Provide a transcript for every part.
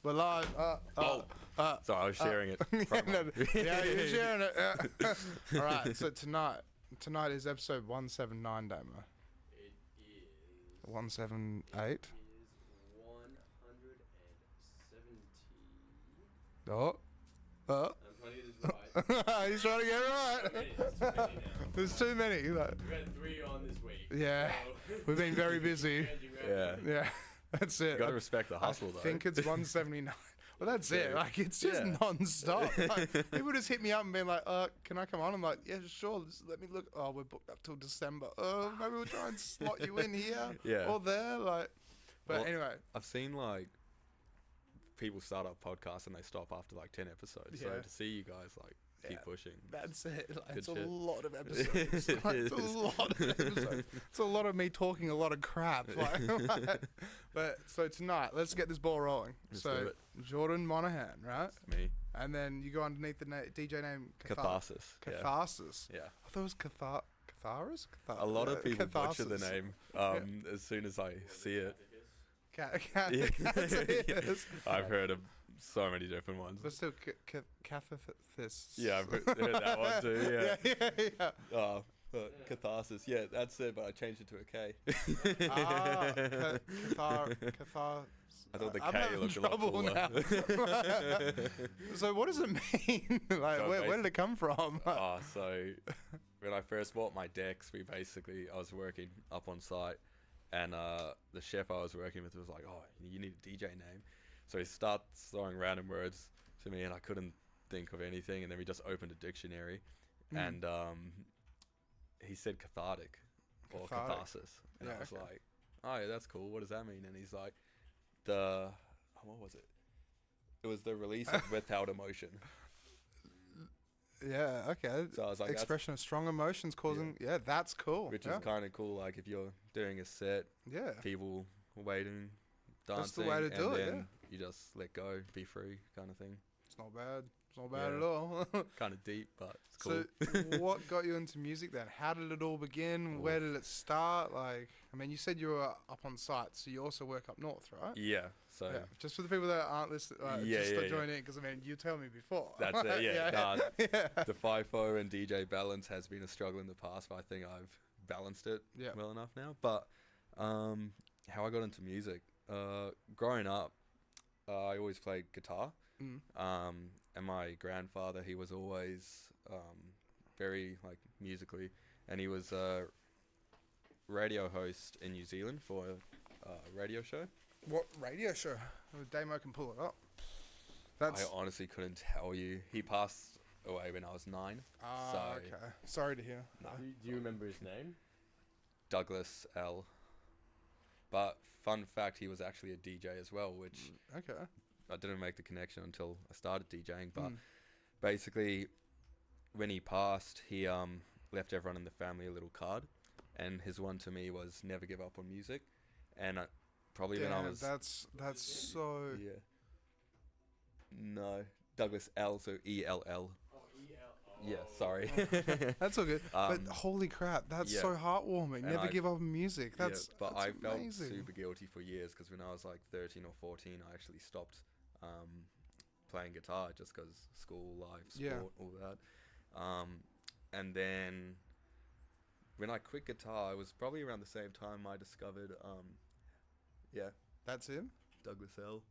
We're live. Sorry, I was sharing it. Yeah, you're sharing it. All right, so tonight is episode 179, Damo. It is 178. It is 170. Oh. I'm trying to get this right. He's trying to get it right. There's too many now. There's too many. Like, We've had 3 on this week. yeah, So. we've been very busy. Yeah. Yeah, that's it. You gotta respect the hustle, I though. think it's 179. Well, that's it. Yeah. Like, it's just Yeah. non-stop. Like, people just hit me up and be like, can I come on? I'm like, yeah, sure. Just let me look. Oh, we're booked up till December. Maybe we'll try and slot you in here Yeah. or there. Like, but Well, anyway. I've seen, like, people start up podcasts and they stop after, like, 10 episodes. Yeah. So to see you guys, like, keep Yeah. pushing. That's it. Like, Good it's shit. a lot of episodes. It Like, it's a is. lot of episodes. It's a lot of me talking a lot of crap. Like, but so tonight, let's get this ball rolling. Let's do So it. Jordan Monaghan, right? It's me. And then you go underneath the DJ name KATHARSIS. Yeah. KATHARSIS. Yeah. I thought it was Catharis? A lot of people butcher the Catharsis. name as soon as I see it. Catharsis. I've heard of so many different ones. But still, Catharsis. Yeah, I've heard that one too. Yeah. yeah. Catharsis. Yeah, that's it. But I changed it to a K. Cathar. I thought the I'm K having looked a lot trouble cooler. now. So what does it mean? Like, So where did it come from? So when I first bought my decks, I was working up on site, and the chef I was working with was like, "Oh, you need a DJ name." So he starts throwing random words to me, and I couldn't think of anything. And then we just opened a dictionary, and he said cathartic or catharsis, and Yeah, I was okay. like, "Oh, yeah, that's cool. What does that mean?" And he's like, what was it? It was the release of without emotion. Yeah, okay. So I was like, expression of strong emotions causing. Yeah, that's cool. Which yeah. is kind of cool. Like if you're doing a set, Yeah. people waiting, dancing, That's the way to do and it, then yeah. you just let go, be free, kind of thing. It's not bad. It's not bad Yeah. at all. Kind of deep, but it's cool. So, what got you into music then? How did it all begin? Where did it start? Like, I mean, you said you were up on site, so you also work up north, right? Yeah. So Yeah. Just for the people that aren't listening, join in, because I mean, you told me before. that's it. Yeah. Yeah. The FIFO and DJ balance has been a struggle in the past, but I think I've balanced it well enough now. But how I got into music, growing up, I always played guitar. And my grandfather, he was always very like musically, and he was a radio host in New Zealand for a radio show. What radio show? Damo can pull it up. I honestly couldn't tell you. He passed away when I was 9. Okay. Sorry to hear. No. Do you remember his name? Douglas L. But fun fact, he was actually a DJ as well, which Okay. I didn't make the connection until I started DJing. But basically, when he passed, he left everyone in the family a little card, and his one to me was never give up on music. And probably when I was that's so. yeah. No, Douglas L. So ELL. Oh, E-L. Oh. Yeah, sorry. That's all good. But holy crap, that's yeah. so heartwarming. And Never give up on music. That's but that's I felt amazing. super guilty for years because when I was like 13 or 14, I actually stopped playing guitar just because school life, sport, all that. And then when I quit guitar, it was probably around the same time I discovered, That's him. Douglas L.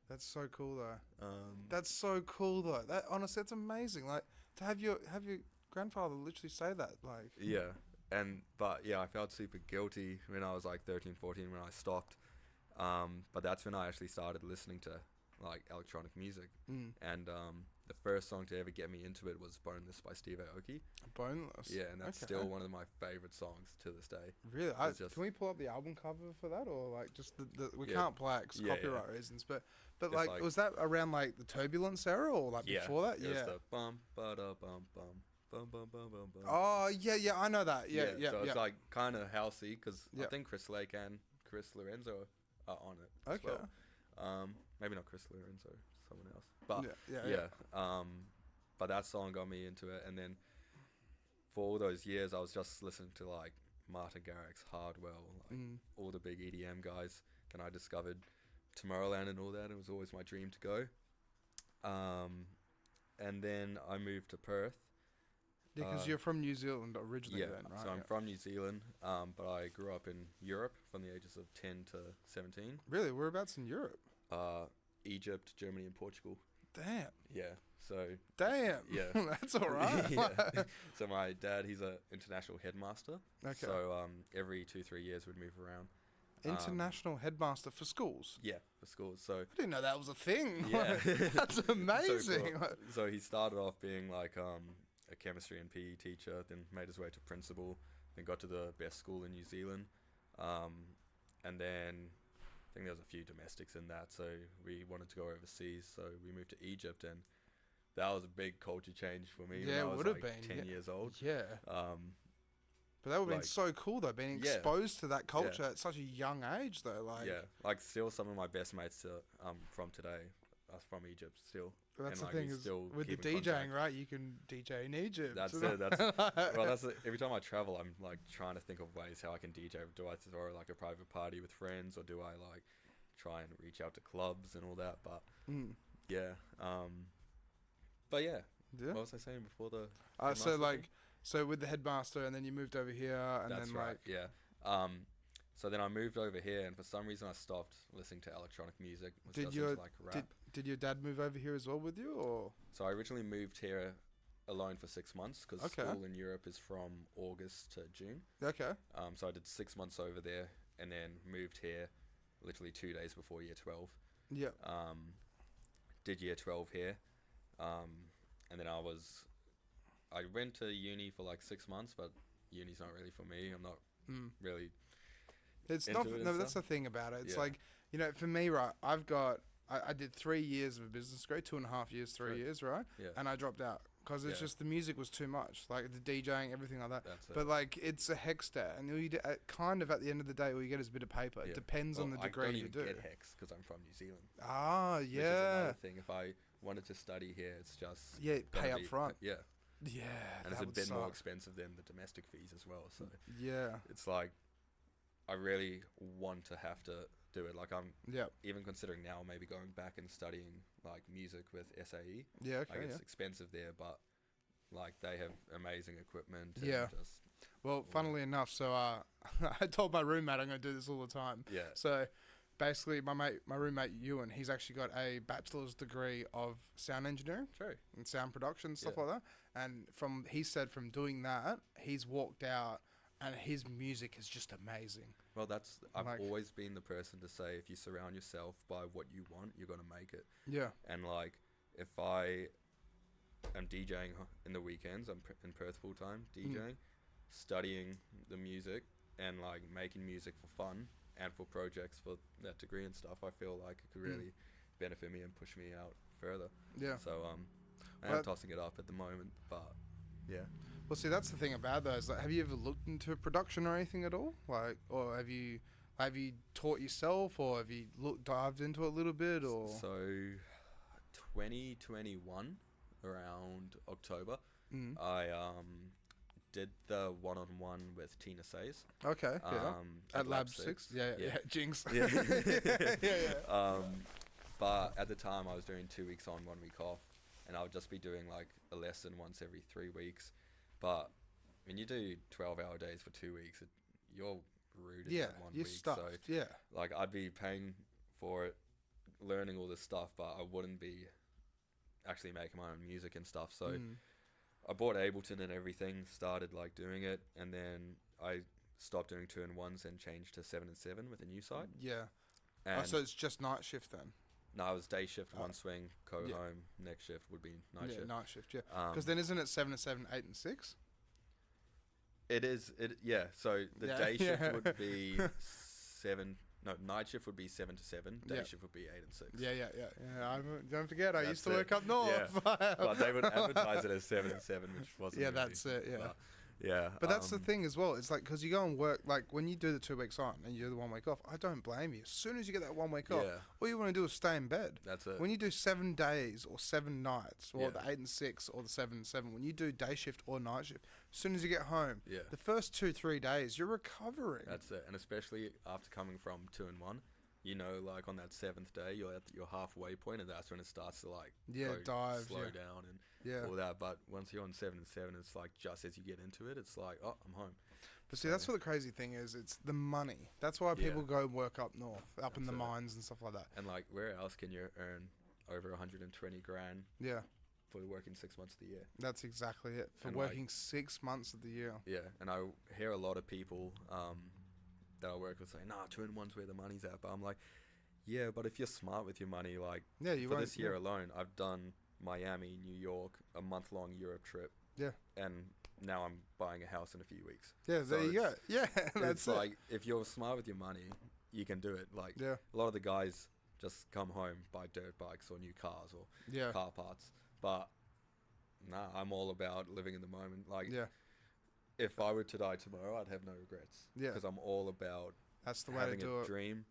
That's so cool though. That's so cool though. That honestly, that's amazing. Like to have your grandfather literally say that. Like Yeah. But I felt super guilty when I was like 13, 14 when I stopped. But that's when I actually started listening to like electronic music. And the first song to ever get me into it was Boneless by Steve Aoki. Boneless. Yeah, and that's still one of my favorite songs to this day. Really? Can we pull up the album cover for that, or like just we Yeah. can't play it 'cause Yeah, copyright reasons? But It's like, was that around like the Turbulence era or like before that? It was the bum ba da bum bum bum bum bum bum bum. Oh yeah, I know that. Yeah. So it's like kind of housey because Yeah. I think Chris Lake and Chris Lorenzo are on it. Okay. As well. Maybe not Chris Lorenzo, someone else. But yeah. But that song got me into it, and then for all those years, I was just listening to like Martin Garrix, Hardwell, like all the big EDM guys. Then I discovered Tomorrowland and all that. It was always my dream to go. And then I moved to Perth. Yeah, because you're from New Zealand originally, then, right? So I'm from New Zealand, but I grew up in Europe from the ages of 10 to 17. Really? Whereabouts in Europe? Egypt, Germany, and Portugal. Damn. Yeah. So. Damn. Yeah. That's all right. Yeah. So my dad, he's an international headmaster. Okay. So every 2-3 years we'd move around. International headmaster for schools? Yeah, for schools. So I didn't know that was a thing. Yeah. That's amazing. So, cool. So he started off being like a chemistry and PE teacher, then made his way to principal, then got to the best school in New Zealand. And then I think there was a few domestics in that, so we wanted to go overseas, so we moved to Egypt, and that was a big culture change for me. Yeah, when I was would have like been 10 years old. Yeah. But that would have been so cool though, being exposed to that culture at such a young age though. Like like still some of my best mates from today are from Egypt still. Well, that's and, the thing is with the DJing, right? You can DJ in Egypt. That's it. Every time I travel, I'm like trying to think of ways how I can DJ. Do I throw like a private party with friends, or do I like try and reach out to clubs and all that? But but yeah. What was I saying before the? So with the headmaster, and then you moved over here, and that's then right. So then I moved over here, and for some reason I stopped listening to electronic music. Did your dad move over here as well with you, or? So I originally moved here alone for 6 months because school in Europe is from August to June. Okay. So I did 6 months over there, and then moved here, literally 2 days before year 12. Yeah. Did year 12 here, and then I went to uni for like 6 months, but uni's not really for me. I'm not really. It's not. No, that's the thing about it. It's like, you know, for me, right? I did 3 years of a business degree, 2.5 years, 3 years, right? Yeah. And I dropped out because it's just the music was too much, like the DJing, everything like that. That's but like it's a hex stat, and you kind of at the end of the day, all you get is a bit of paper. It depends on the degree you do. I don't even get hex because I'm from New Zealand. Ah, yeah. Which is another thing. If I wanted to study here, it's just pay up front. Yeah. Yeah, and it's a bit more expensive than the domestic fees as well. So it's like I really want to have to do it. Like I'm even considering now maybe going back and studying like music with SAE. Yeah, okay. Like it's expensive there, but like they have amazing equipment. And well, funnily enough, so I told my roommate I'm going to do this all the time. Yeah. So basically, my roommate Ewan, he's actually got a bachelor's degree of sound engineering, and sound production, stuff like that. And he said from doing that, he's walked out, and his music is just amazing. Well, I've always been the person to say, if you surround yourself by what you want, you're gonna make it. Yeah. And like, if I am DJing in the weekends, I'm in Perth full time DJing, studying the music, and like making music for fun and for projects for that degree and stuff, I feel like it could really benefit me and push me out further. Yeah. So I'm tossing it up at the moment, but yeah. Well, see, that's the thing about those. Like, have you ever looked into production or anything at all? Like, or have you taught yourself, or have you dived into it a little bit, or? So, 2021, around October, I did the one-on-one with Tina Says. Okay. At Lab 6. Yeah. Jinx. Yeah. But at the time, I was doing 2 weeks on, 1 week off, and I would just be doing like a lesson once every 3 weeks. But when you do 12-hour days for 2 weeks, you're rooted in 1 week. Stuffed. So, like, I'd be paying for it, learning all this stuff, but I wouldn't be actually making my own music and stuff. So I bought Ableton and everything, started like doing it, and then I stopped doing 2-in-1s and changed to 7-in-7 with a new site. Yeah. So it's just night shift then? No, it was day shift, one swing, home. Next shift would be night shift. Yeah, night shift, Because then isn't it 7-in-7, 8-in-6? It is, so the day shift would be 7... No, night shift would be 7-7. Day shift would be 8-6. Yeah. Don't forget, I used to work up north. Yeah. But they would advertise it as 7-7, which wasn't. Yeah, really, that's it. Yeah. Yeah. But that's the thing as well. It's like, because you go and work, like when you do the 2 weeks on and you do the 1 week off, I don't blame you. As soon as you get that 1 week off, all you want to do is stay in bed. That's it. When you do 7 days or 7 nights, or Yeah. the 8 and 6 or the 7 and 7, when you do day shift or night shift, as soon as you get home, Yeah. the first 2-3 days, you're recovering. That's it. And especially after coming from 2 and 1, you know, like on that 7th day, you're at your halfway point, and that's when it starts to like slow down and all that. But once you're on 7 and 7, it's like just as you get into it, it's like, oh, I'm home. But see, that's what the crazy thing is. It's the money. That's why people go work up north, in the mines and stuff like that. And like, where else can you earn over 120 grand? Yeah. For working 6 months of the year. That's exactly it. For working 6 months of the year. Yeah, and I hear a lot of people that I work with say, nah, 2 and 1's where the money's at. But I'm like, yeah, but if you're smart with your money, like, for this year alone, I've done Miami, New York, a month-long Europe trip. Yeah. And now I'm buying a house in a few weeks. Yeah, so there you go. Yeah, that's it. Like, if you're smart with your money, you can do it. Like, a lot of the guys just come home, buy dirt bikes or new cars or car parts. But, nah, I'm all about living in the moment. Like, if I were to die tomorrow, I'd have no regrets. Yeah. Because I'm all about having a dream,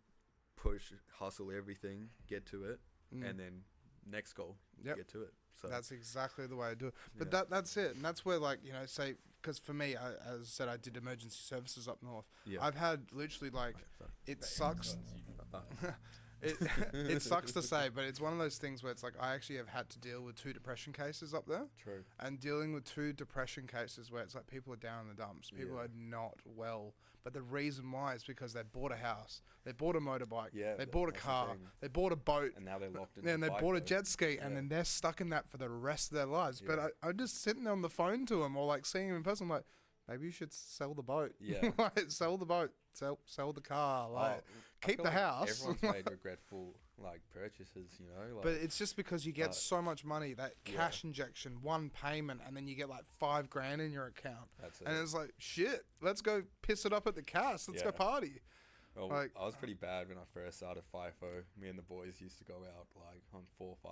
push, hustle everything, get to it, and then next goal, get to it. So that's exactly the way I do it. But that's it. And that's where, like, you know, say, because for me, as I said, I did emergency services up north. Yeah. I've had literally, like, it sucks. It sucks to say, but it's one of those things where it's like I actually have had to deal with 2 depression cases up there. True. And dealing with 2 depression cases where it's like people are down in the dumps. People are not well. But the reason why is because they bought a house, they bought a motorbike, they bought a car, they bought a boat. And now they're locked in. And they bought a jet ski, and then they're stuck in that for the rest of their lives. Yeah. But I'm just sitting on the phone to them or like seeing them in person, like, maybe you should sell the boat. Yeah. Like, sell the boat. Sell the car. Like, keep the house. Everyone's made regretful like purchases, you know. Like, but it's just because you get so much money, that cash injection, one payment, and then you get like $5,000 in your account. That's it. And it's like, shit, let's go piss it up at the cast. Let's go party. Well, like, I was pretty bad when I first started FIFO. Me and the boys used to go out like on 4 or 5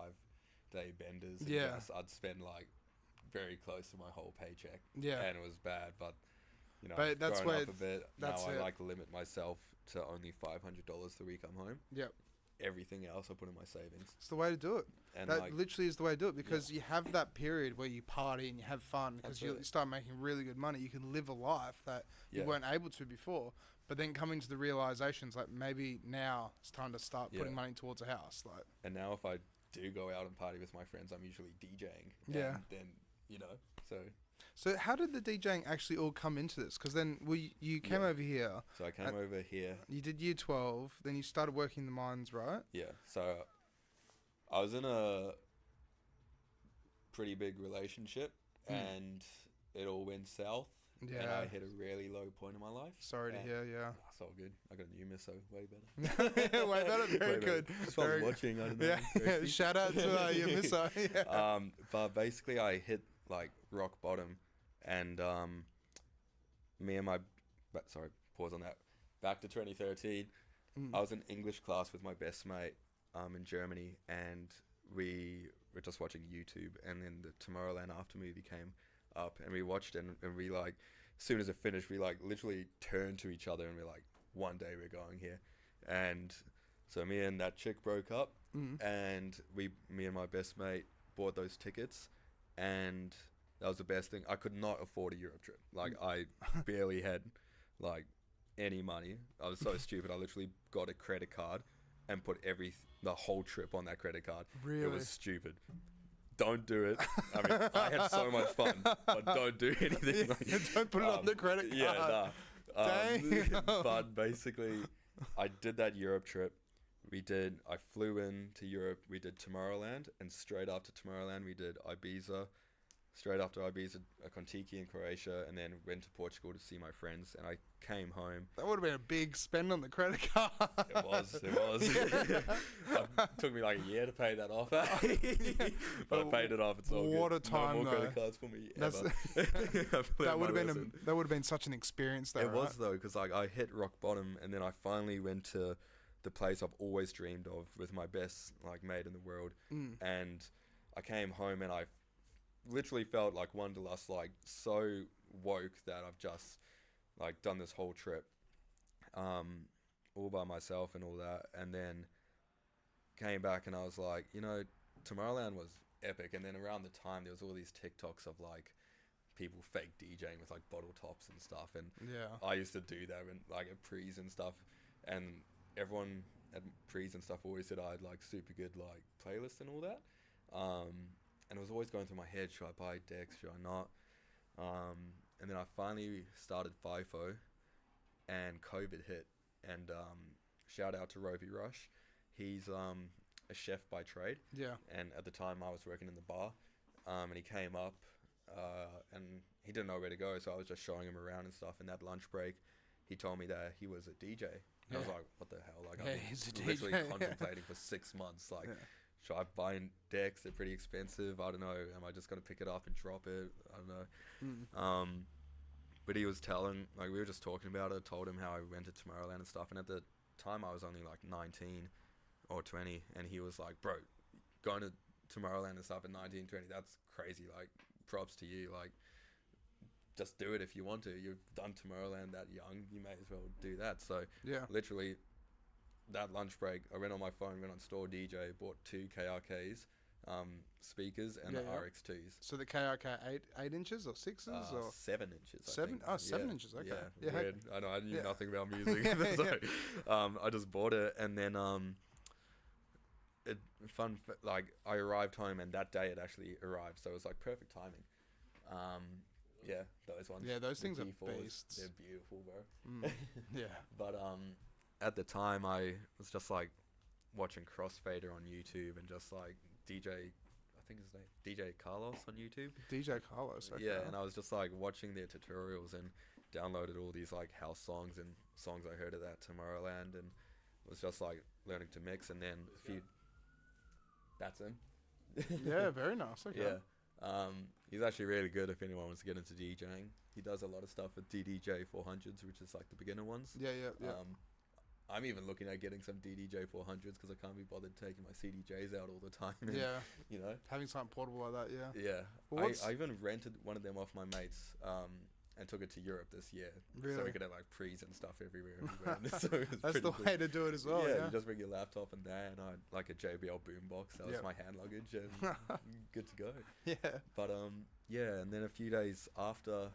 day benders. And I'd spend like very close to my whole paycheck. Yeah. And it was bad, but you know, but that's growing up a bit, now I like limit myself to only $500 the week I'm home. Yep. Everything else I put in my savings. It's the way to do it. And that like, literally is the way to do it, because you have that period where you party and you have fun, because you start making really good money. You can live a life that you weren't able to before. But then coming to the realizations, like, maybe now it's time to start putting money towards a house. Like, and now if I do go out and party with my friends, I'm usually DJing. Yeah. And then, you know, So how did the DJing actually all come into this? Because then you came over here. So I came over here. You did year 12. Then you started working in the mines, right? Yeah. So I was in a pretty big relationship, and it all went south. Yeah. And I hit a really low point in my life. Sorry to hear, yeah. That's all good. I got a new misso, way better. Yeah, way better, very good. Just while watching, I don't know. Yeah. Shout out to your misso. Yeah. But basically I hit like rock bottom, and me and my pause on that, back to 2013. I was in English class with my best mate in Germany, and we were just watching YouTube, and then the Tomorrowland after movie came up, and we watched it, and we like, as soon as it finished, we like literally turned to each other and we're like, one day we're going here. And so me and that chick broke up, and me and my best mate bought those tickets, and that was the best thing. I could not afford a Europe trip. Like, I barely had like any money. I was so stupid. I literally got a credit card and put the whole trip on that credit card. Really? It was stupid. Don't do it. I mean, I had so much fun, but don't do anything. Don't put it on the credit card. Yeah, nah. Damn. But basically, I did that Europe trip. I flew into Europe. We did Tomorrowland, and straight after Tomorrowland, we did Ibiza. Straight after Ibiza, Kontiki in Croatia, and then went to Portugal to see my friends, and I came home. That would have been a big spend on the credit card. It was. It took me like a year to pay that off. But I paid it off. It's all good. What a time, no more though. credit cards for me ever. That would have been such an experience, though. It was, though, because like I hit rock bottom, and then I finally went to the place I've always dreamed of with my best like mate in the world, and I came home and I literally felt like Wanderlust, like so woke that I've just like done this whole trip, all by myself and all that, and then came back and I was like, you know, Tomorrowland was epic. And then around the time there was all these TikToks of like people fake DJing with like bottle tops and stuff, and I used to do that and like at pre's and stuff, and everyone at pre's and stuff always said I had like super good like playlists and all that, and it was always going through my head, should I buy decks, should I not, and then I finally started FIFO and COVID hit, and shout out to Rovi Rush. He's a chef by trade, and at the time I was working in the bar, and he came up, and he didn't know where to go, so I was just showing him around and stuff. And that lunch break, he told me that he was a DJ. I was like, what the hell? Like, he's a literally DJ. contemplating for 6 months. Like, should I buy decks? They're pretty expensive. I don't know. Am I just going to pick it up and drop it? I don't know. But he was telling, like, we were just talking about it. Told him how I went to Tomorrowland and stuff. And at the time, I was only like 19 or 20. And he was like, bro, going to Tomorrowland and stuff at 19, 20, that's crazy. Like, props to you. Like, just do it if you want to. You've done Tomorrowland that young, you may as well do that. So literally that lunch break, I went on my phone, went on Store DJ, bought 2 KRKs, speakers, and the RX2s. So the KRK 8 inches or 6s or 7 inches? 7? Oh, 7 inches. Okay. Yeah, weird. I know, I knew nothing about music. So I just bought it, and then like I arrived home, and that day it actually arrived, so it was like perfect timing. Yeah, those ones. Yeah, those things are G4s, beasts. they're beautiful, bro. Yeah. But at the time I was just like watching Crossfader on YouTube, and just like DJ, I think his name DJ Carlos on YouTube. DJ Carlos. Okay. Yeah, and I was just like watching their tutorials and downloaded all these like house songs and songs I heard at that Tomorrowland, and was just like learning to mix. And then a few. That's him. Yeah, very nice. Okay. Yeah. He's actually really good if anyone wants to get into DJing. He does a lot of stuff with DDJ 400s, which is like the beginner ones. Yeah. I'm even looking at getting some DDJ 400s because I can't be bothered taking my CDJs out all the time. And, you know, having something portable like that. Yeah. Well, I even rented one of them off my mates, and took it to Europe this year. Really? So we could have like pre's and stuff everywhere. So that's the way to do it as well. Yeah, you just bring your laptop and that, and I had like a JBL boombox. That was my hand luggage, and good to go. Yeah. But and then a few days after,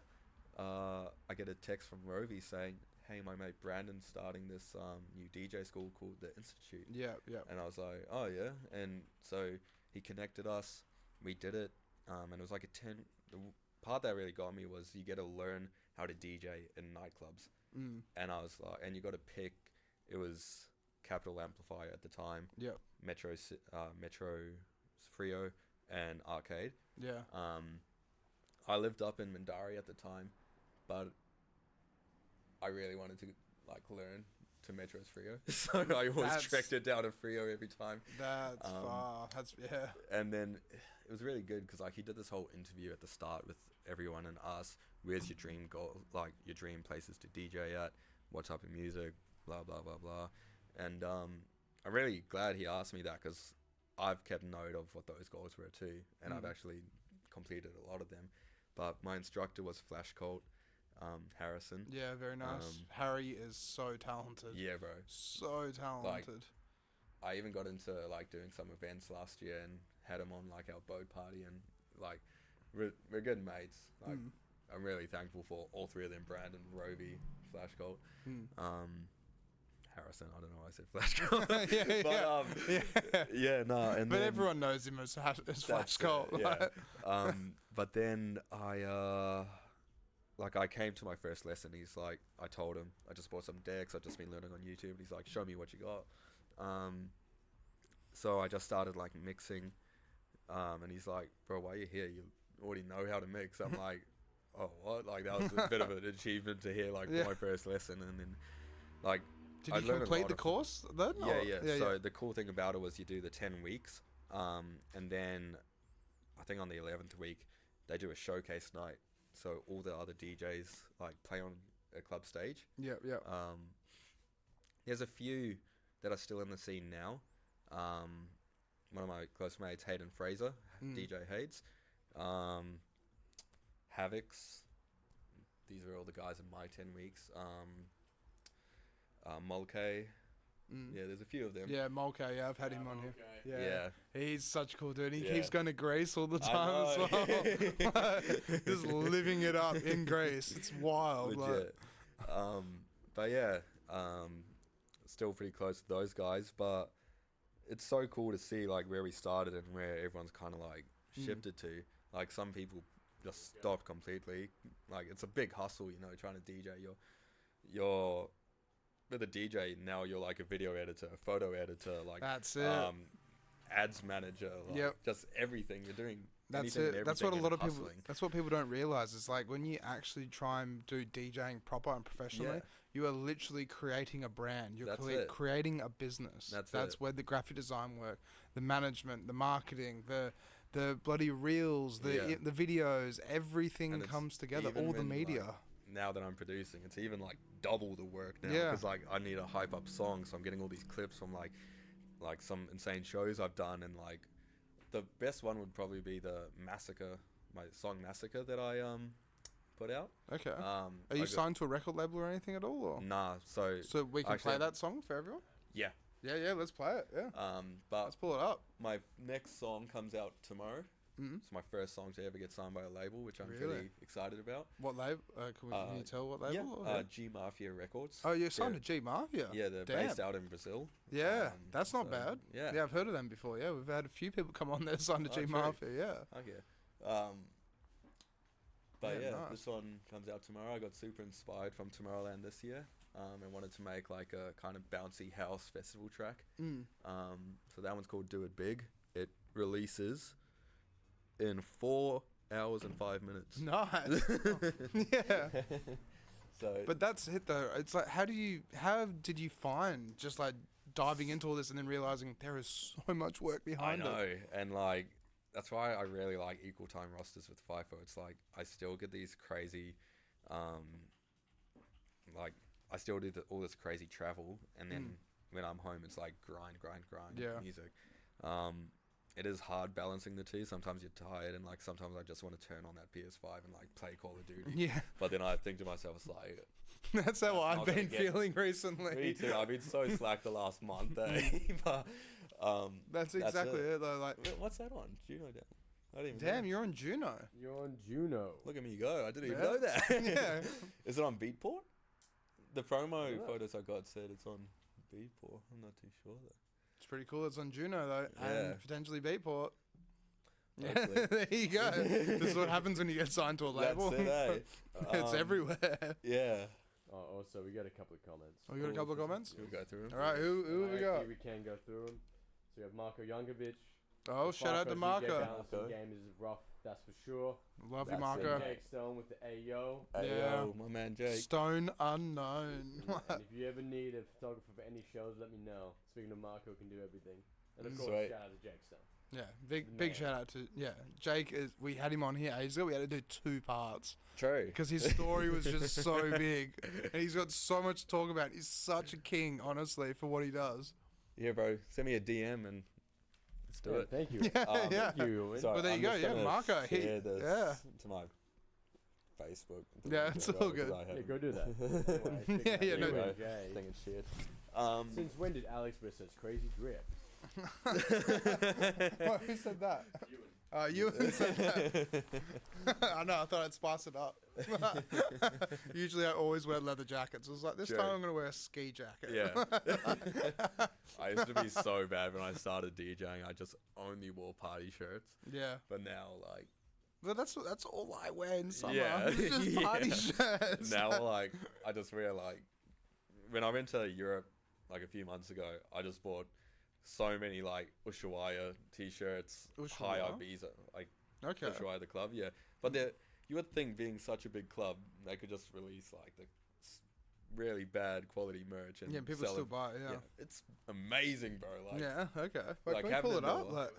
I get a text from Rovi saying, hey, my mate Brandon's starting this new DJ school called the Institute. Yeah. And I was like, oh yeah. And so he connected us. We did it, and it was like the part that really got me was you get to learn how to DJ in nightclubs. And I was like, and you got to pick, it was Capital Amplifier at the time. Yeah. Metro Frio and Arcade. Yeah. I lived up in Mindarie at the time, but I really wanted to like learn to Metro's Frio. So I always trekked it down to Frio every time. That's far. That's, And then it was really good because like he did this whole interview at the start with everyone and asked, where's your dream goal, like your dream places to DJ at, what type of music, blah, blah, blah, blah. And I'm really glad he asked me that because I've kept note of what those goals were too. And I've actually completed a lot of them. But my instructor was Flash Colt, Harrison. Yeah, very nice. Harry is so talented. Yeah, bro. So talented. Like, I even got into like doing some events last year and had him on like our boat party, and like we're good mates. Like I'm really thankful for all three of them: Brandon, Rovi, Flash Colt, Harrison. I don't know why I said Flash Colt. And but everyone knows him as Flash Colt. But then I came to my first lesson. He's like, I told him I just bought some decks. I've just been learning on YouTube. He's like, show me what you got. So I just started like mixing, and he's like, bro, why are you here? You already know how to mix. I'm like, oh, what? Like that was a bit of an achievement to hear like my first lesson. And then like, did you complete the course then? Yeah. So the cool thing about it was you do the 10 weeks, and then I think on the 11th week they do a showcase night. So all the other DJs like play on a club stage. Yeah. There's a few that are still in the scene now. One of my close mates, Hayden Fraser, DJ Hades, Havocs. These are all the guys in my 10 weeks. Mulcahy. Yeah, there's a few of them. Yeah, Mulcahy. Yeah, I've had him on here. Yeah. He's such a cool dude. He keeps going to Greece all the time as well. Just living it up in Greece. It's wild. Legit. But yeah, still pretty close to those guys. But it's so cool to see like where we started and where everyone's kind of like shifted to. Like some people just stopped completely. Like it's a big hustle, you know, trying to DJ. You're with a DJ now. You're like a video editor, a photo editor, like that's it. Ads manager, like just everything you're doing. That's it. That's what a lot of people. That's what people don't realize. It's like when you actually try and do DJing proper and professionally, you are literally creating a brand. You're creating a business. That's where the graphic design work, the management, the marketing, the bloody reels, the videos, everything comes together. All the media. Like, now that I'm producing, it's even like double the work now because like I need to hype up songs, so I'm getting all these clips from like some insane shows I've done, and like the best one would probably be the Massacre, my song Massacre that I put out. Okay. Are you signed to a record label or anything at all? Or? Nah. So we can play that song for everyone. Yeah. Yeah. Let's play it. Yeah. But let's pull it up. My next song comes out tomorrow. It's my first song to ever get signed by a label, which I'm really excited about. What label? Can you tell what label? Yeah, G Mafia Records. Oh, you're signed to G Mafia? Yeah, they're based out in Brazil. Yeah, that's not bad. Yeah, I've heard of them before. Yeah, we've had a few people come on there signed to G Mafia. Yeah. Okay. But nice. This one comes out tomorrow. I got super inspired from Tomorrowland this year. And wanted to make like a kind of bouncy house festival track. So that one's called Do It Big. It releases in 4 hours and 5 minutes. Nice. Yeah. But that's it though. It's like, how did you find just like diving into all this and then realizing there is so much work behind it? I know. And like, that's why I really like equal time rosters with FIFO. It's like, I still get these crazy, like, I still do all this crazy travel. And then when I'm home, it's like grind music. It is hard balancing the two. Sometimes you're tired, and like sometimes I just want to turn on that PS5 and like play Call of Duty. Yeah. But then I think to myself, it's like that's how I've been feeling recently. Me too. I've been so slack the last month, but that's exactly it though. Like, what's that on? Juno down. I didn't even Damn, you're on Juno. You're on Juno. Look at me go. I didn't even know that. Yeah. Is it on Beatport? The promo photos I got said it's on Beatport. I'm not too sure though. It's pretty cool. It's on Juno though, and potentially Beatport. Yeah, there you go. This is what happens when you get signed to a label. That's it, It's everywhere. Yeah. Oh, also we got a couple of comments. Oh, you got a couple of comments? We'll go through them. All right, who have we got? We can go through them. So we have Marco Youngovich. Oh, shout out to Marco. The game is rough, that's for sure. Love you, Marco. Jake Stone with the Ayo. Ayo, my man Jake. Stone Unknown. And if you ever need a photographer for any shows, let me know. Speaking of Marco, can do everything. And of course, shout out to Jake Stone. Yeah, big shout out to Jake. We had him on here ages ago. We had to do 2 parts. True. Because his story was just so big, and he's got so much to talk about. He's such a king, honestly, for what he does. Yeah, bro. Send me a DM and let's do it. Thank you. Thank you. Sorry, but there you go. Yeah, Marco. To my Facebook. Yeah, it's all good. Yeah, go do that. Anyway, no. Thinking shit. Since when did Alex wear such crazy drip? What, who said that? Ewan said that. I know, I thought I'd spice it up. Usually I always wear leather jackets. I was like, this time I'm going to wear a ski jacket. Yeah. I used to be so bad when I started DJing. I just only wore party shirts. Yeah. But now, like... But that's all I wear in summer. Yeah. It's just party shirts. Now, like, I just wear, like... When I went to Europe, like, a few months ago, I just bought so many, like, Ushuaia t-shirts, High Ibiza, like, Ushuaia the club, But you would think, being such a big club, they could just release, like, the really bad quality merch and people still buy it, It's amazing, bro. Like, okay. Wait, like, can we pull it up? Like,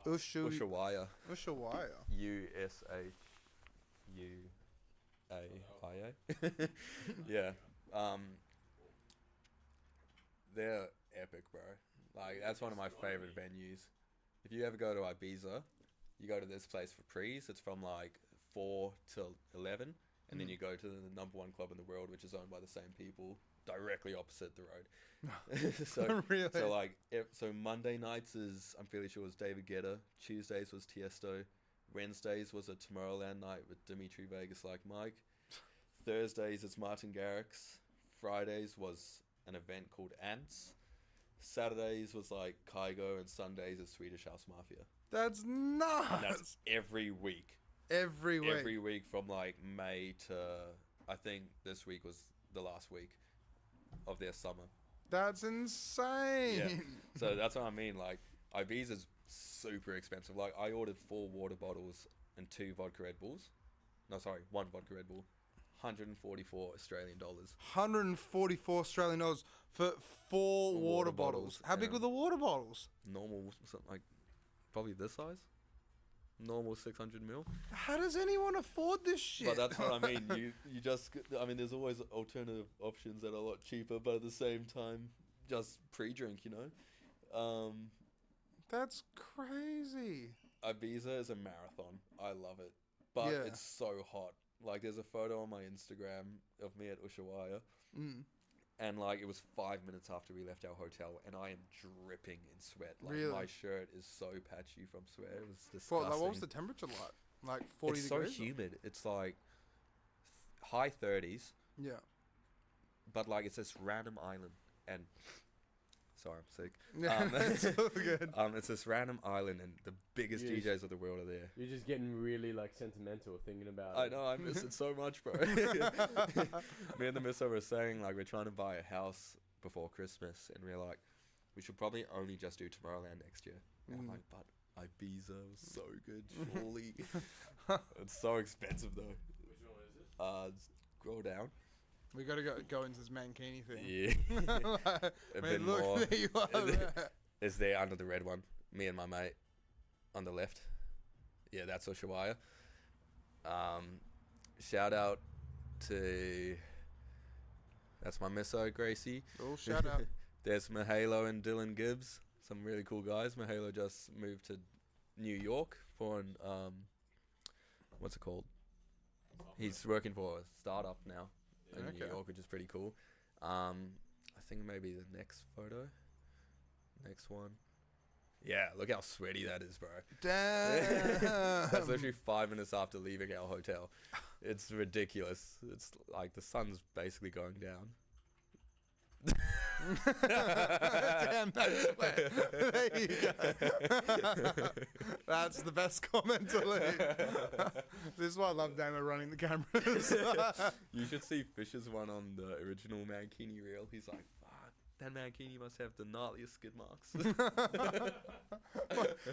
Ushuaia. Ushuaia. Ushuaia. Yeah. They're epic, bro. Like, that's one of my favorite venues. If you ever go to Ibiza, you go to this place for prees. It's from like 4 till 11, and then you go to the number one club in the world, which is owned by the same people, directly opposite the road. So really? So Monday nights I'm fairly sure was David Guetta. Tuesdays was Tiesto. Wednesdays was a Tomorrowland night with Dimitri Vegas like Mike. Thursdays it's Martin Garrix. Fridays was an event called Ants. Saturdays was like Kygo, and Sundays is Swedish House Mafia. That's nuts. And that's every week. Every week. Every week from like May to, I think this week was the last week of their summer. That's insane. Yeah. So that's what I mean. Like, Ibiza's super expensive. Like, I ordered 4 water bottles and 2 vodka Red Bulls. No, sorry, 1 vodka Red Bull. 144 Australian dollars. 144 Australian dollars for 4 water bottles. How big were the water bottles? Normal, something like probably this size. Normal 600 mil. How does anyone afford this shit? But that's what I mean. You just, I mean, there's always alternative options that are a lot cheaper, but at the same time, just pre-drink, you know. That's crazy. Ibiza is a marathon. I love it, but it's so hot. Like, there's a photo on my Instagram of me at Ushuaia, and like it was 5 minutes after we left our hotel, and I am dripping in sweat. Like, really? my shirt is so patchy from sweat. It was disgusting. What was the temperature like? Like 40 degrees? It's so humid. It's like high 30s. Yeah. But like it's this random island, and sorry, I'm sick. Yeah, it's all good. It's this random island, and the biggest DJs of the world are there. You're just getting really like sentimental thinking about it. I know, I miss it so much, bro. Me and the misso were saying like we're trying to buy a house before Christmas, and we're like, we should probably only just do Tomorrowland next year. And I'm like, but Ibiza was so good, surely. It's so expensive though. Which one is it? Scroll down. We got to go into this Mankini thing. Yeah. A bit look, more. there you are. It's there under the red one. Me and my mate on the left. Yeah, that's Ushuaia. Shout out to... That's my misso, Gracie. Oh, shout out. There's Mahalo and Dylan Gibbs. Some really cool guys. Mahalo just moved to New York for an... what's it called? He's working for a startup now. In New York, which is pretty cool. I think maybe the next photo. Next one. Yeah, look how sweaty that is, bro. Damn. That's literally 5 minutes after leaving our hotel. It's ridiculous. It's like the sun's basically going down. Damn, that's wet. There you go. That's the best comment to leave. This is why I love Damo running the cameras. You should see Fisher's one on the original Mankini reel. He's like, fuck, that Mankini must have the gnarliest skid marks.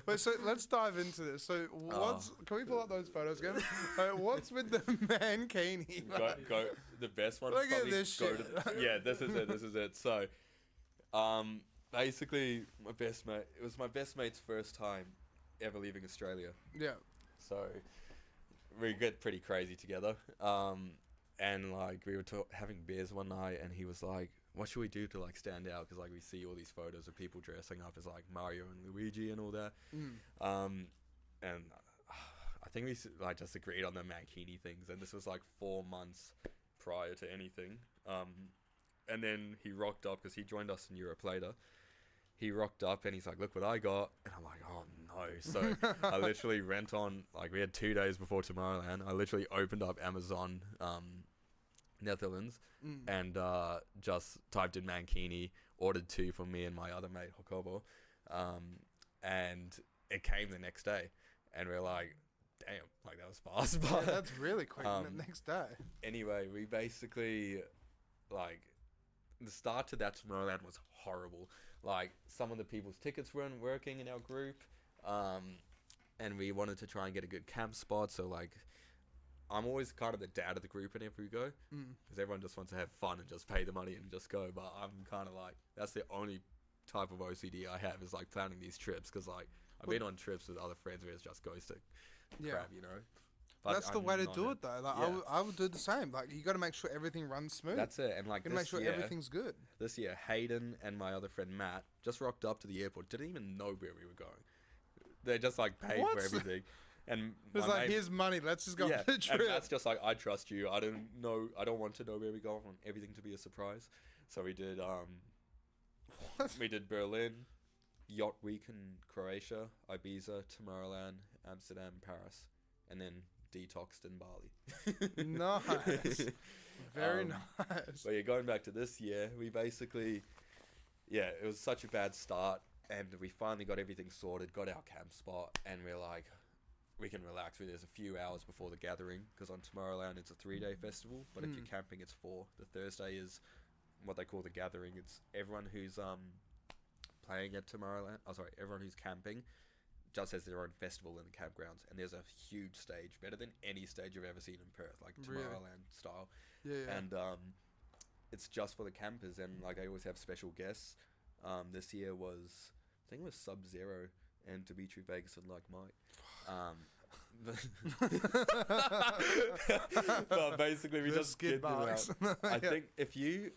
Wait, so let's dive into this. So can we pull up those photos again? What's with the Mankini? Go. The best one. Look at this shit. Yeah, this is it. So, basically, my best mate. It was my best mate's first time ever leaving Australia. Yeah. So, we get pretty crazy together. And like we were having beers one night, and he was like, "What should we do to like stand out?" Because like we see all these photos of people dressing up as like Mario and Luigi and all that. And I think we like just agreed on the Mankini things, and this was like 4 months prior to anything. And then he rocked up because he joined us in Europe later. He rocked up and he's like, "Look what I got," and I'm like, "Oh no!" So I literally went on, like we had 2 days before Tomorrowland. I literally opened up Amazon, Netherlands, and just typed in Mankini, ordered 2 for me and my other mate Hokobo, and it came the next day, and we're like, damn, like that was fast. But yeah, that's really quick. The next day. Anyway, we basically like the start to that Tomorrowland was horrible. Like some of the people's tickets weren't working in our group, and we wanted to try and get a good camp spot. So like, I'm always kind of the dad of the group whenever we go, because everyone just wants to have fun and just pay the money and just go. But I'm kind of like, that's the only type of OCD I have, is like planning these trips, because like I've been on trips with other friends where it just goes to crap, you know. But that's the way to do it, though. Like, I would do the same. Like, you got to make sure everything runs smooth. That's it. And like, you got to make sure everything's good. This year, Hayden and my other friend Matt just rocked up to the airport. Didn't even know where we were going. They just like paid for everything. And it's like, here's money. Let's just go on the trip. And that's just like, I trust you. I don't want to know where we go. I want everything to be a surprise. So we did we did Berlin, Yacht Week in Croatia, Ibiza, Tomorrowland, Amsterdam, Paris, and then detoxed in Bali. Nice. Very nice. But yeah, going back to this year, we basically, it was such a bad start, and we finally got everything sorted, got our camp spot, and we're like, we can relax. There's a few hours before the gathering, because on Tomorrowland it's a 3-day festival, but if you're camping it's 4. The Thursday is what they call the gathering. It's everyone who's playing at Tomorrowland, everyone who's camping just has their own festival in the campgrounds, and there's a huge stage, better than any stage I've ever seen in Perth, like Tomorrowland style. And it's just for the campers, and like I always have special guests. This year was, I think it was Sub-Zero and Dimitri Vegas and like Mike. But basically we just get them out. I think if you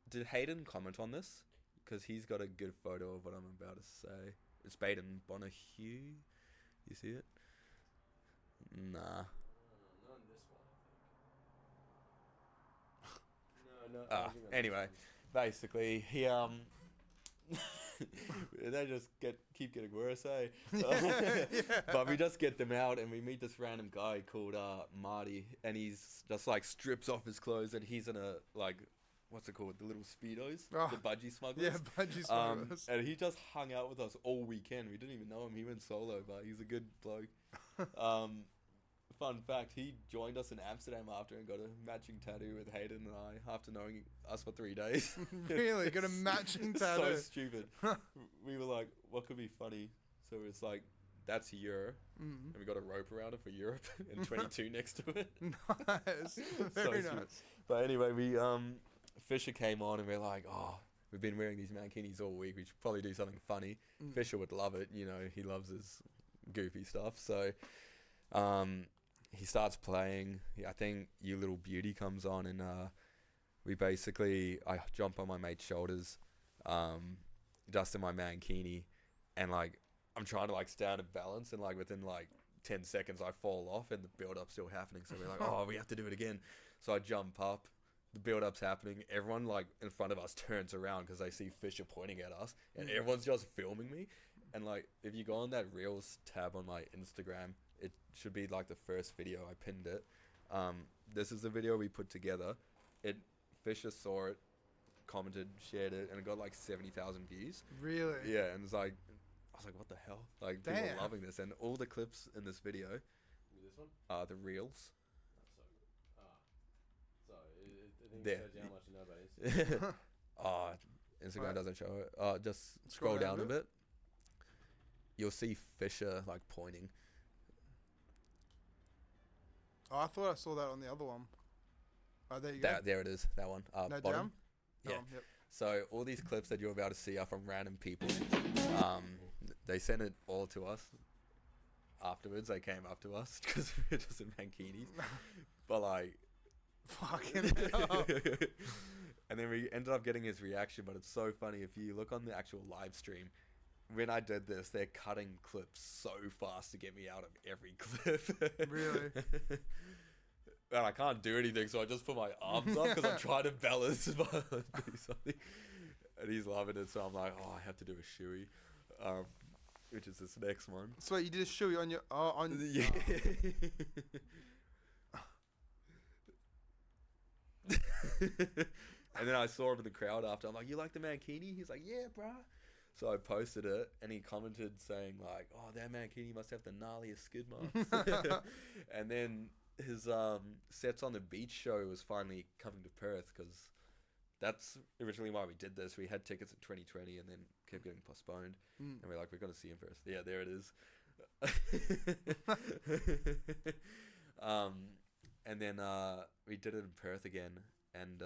did Hayden comment on this, because he's got a good photo of what I'm about to say. It's Baden Bonahue. You see it? Nah. Not on this one, I think. No. Anyway, basically he they just keep getting worse, eh? But we just get them out, and we meet this random guy called Marty, and he's just like strips off his clothes, and he's in a like, what's it called? The little Speedos? The budgie smugglers? Yeah, budgie smugglers. And he just hung out with us all weekend. We didn't even know him. He went solo, but he's a good bloke. Fun fact, he joined us in Amsterdam after and got a matching tattoo with Hayden and I after knowing us for 3 days. Really? Got a matching tattoo? So stupid. We were like, what could be funny? So it's like, that's Euro. And we got a rope around it for Europe and 22 next to it. Nice. Very nice. Stupid. But anyway, we Fisher came on and we're like, we've been wearing these mankinis all week. We should probably do something funny. Fisher would love it. You know, he loves his goofy stuff. So he starts playing. I think You Little Beauty comes on, and I jump on my mate's shoulders, just in my mankini, and like I'm trying to like stand and balance, and like within like 10 seconds I fall off, and the build-up's still happening. So we're like, we have to do it again. So I jump up, the build-up's happening. Everyone like in front of us turns around because they see Fisher pointing at us, and everyone's just filming me. And like, if you go on that Reels tab on my Instagram, it should be like the first video. I pinned it. This is the video we put together. Fisher saw it, commented, shared it, and it got like 70,000 views. Really? Yeah, and it's like, I was like, what the hell? Like, Damn. people are loving this, and all the clips in this video. This one? The Reels. Sorry, I think it shows you how much you know about it. Instagram doesn't show it. Just scroll down a bit. You'll see Fisher like pointing. I thought I saw that on the other one. There you go. There it is. That one. No bottom. jam? Yeah. Yep. So all these clips that you're about to see are from random people. They sent it all to us. Afterwards, they came up to us because we were just in mankinis. But like, fucking hell. And then we ended up getting his reaction. But it's so funny if you look on the actual live stream. When I did this, they're cutting clips so fast to get me out of every clip. Really? And I can't do anything, so I just put my arms up because I'm trying to balance do something. And he's loving it, so I'm like, I have to do a shoey, which is this next one. So you did a shoey on your... Yeah. And then I saw him in the crowd after. I'm like, you like the mankini? He's like, yeah, bruh. So I posted it, and he commented saying like, that mankini must have the gnarliest skid marks. And then his Sets on the Beach show was finally coming to Perth, because that's originally why we did this. We had tickets in 2020 and then kept getting postponed. And we're like, we're going to see him first. Yeah, there it is. And then we did it in Perth again, and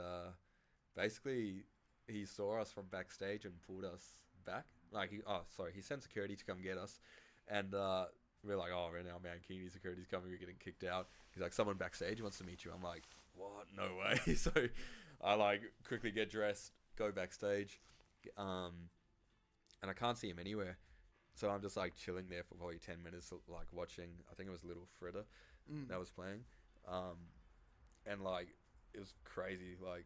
basically he saw us from backstage and pulled us back. Like, he sent security to come get us, and we're like, right now mankini security's coming, we're getting kicked out. He's like, someone backstage wants to meet you. I'm like, what? No way. So I like quickly get dressed, go backstage, and I can't see him anywhere. So I'm just like chilling there for probably 10 minutes, like watching. I think it was Little Fritter that was playing, and like it was crazy. Like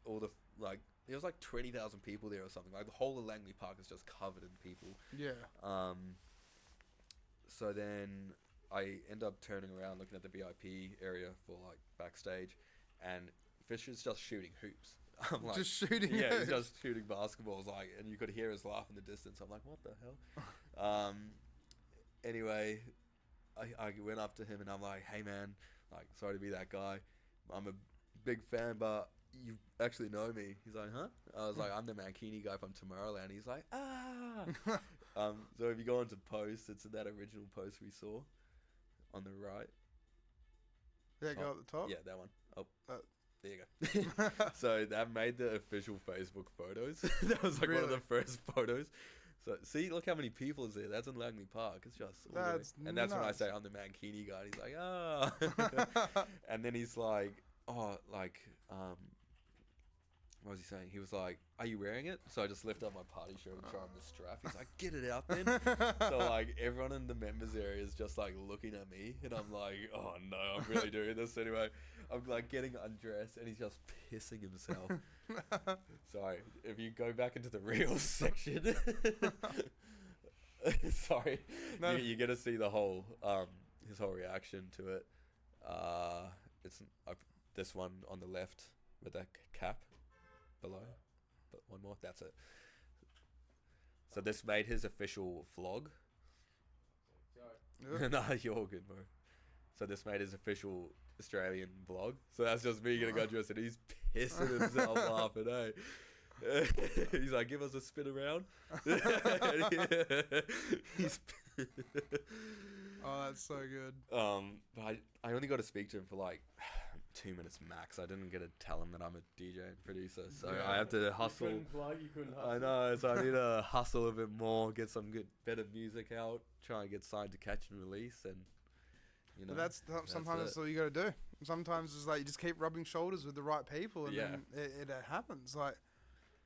all the like there was like 20,000 people there or something. Like the whole of Langley Park is just covered in people. Yeah. So then I end up turning around, looking at the VIP area for like backstage, and Fisher's just shooting hoops. I'm like, just shooting. Yeah, he's just shooting basketballs, like, and you could hear his laugh in the distance. I'm like, what the hell? Anyway, I went up to him and I'm like, hey man, like, sorry to be that guy. I'm a big fan, but you actually know me. He's like, huh? I was like, I'm the Mankini guy from Tomorrowland. He's like, ah. So if you go into post, it's that original post we saw on the right. Yeah, go at the top. Yeah, that one. Oh, there you go. So that made the official Facebook photos. That was like one of the first photos. So see, look how many people is there. That's in Langley Park. It's just and that's when I say I'm the Mankini guy. And he's like, ah. And then he's like, oh, like, what was he saying? He was like, are you wearing it? So I just lift up my party shirt and show him the strap. He's like, get it out then. So like everyone in the members area is just like looking at me, and I'm like, oh no, I'm really doing this anyway. I'm like getting undressed, and he's just pissing himself. Sorry, if you go back into the reels section, sorry, no. You get to see the whole his whole reaction to it. It's this one on the left with that cap below, but one more. That's it. So this made his official vlog. Sorry. No, you're all good, bro. So this made his official Australian vlog. So that's just me getting undressed, and he's pissing himself laughing, eh? He's like, give us a spin around. He's oh, that's so good. But I only got to speak to him for like 2 minutes max. I didn't get to tell him that I'm a DJ and producer, so yeah. I have to hustle. You couldn't hustle. I know, so I need to hustle a bit more, get some better music out, try and get signed to Catch and Release, and you know. But sometimes that's all you got to do. Sometimes it's like you just keep rubbing shoulders with the right people, and then it happens. Like,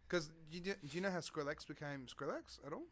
because do you know how Skrillex became Skrillex at all?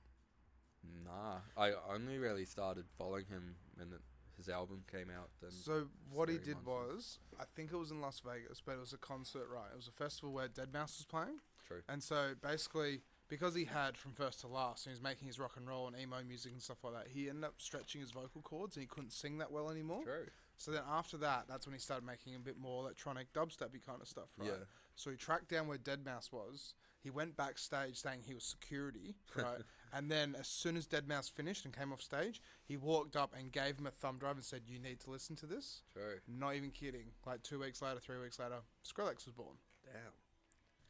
Nah, I only really started following him when his album came out. Then so what he did was, I think it was in Las Vegas, but it was a concert, right? It was a festival where deadmau5 was playing. True. And so basically, because he had from first to last, and he was making his rock and roll and emo music and stuff like that, he ended up stretching his vocal cords and he couldn't sing that well anymore. True. So then after that, that's when he started making a bit more electronic dubstepy kind of stuff, right? Yeah. So he tracked down where deadmau5 was. He went backstage saying he was security, right? And then as soon as deadmau5 finished and came off stage, he walked up and gave him a thumb drive and said, you need to listen to this. True. Not even kidding. Like 2 weeks later, 3 weeks later, Skrillex was born. Damn.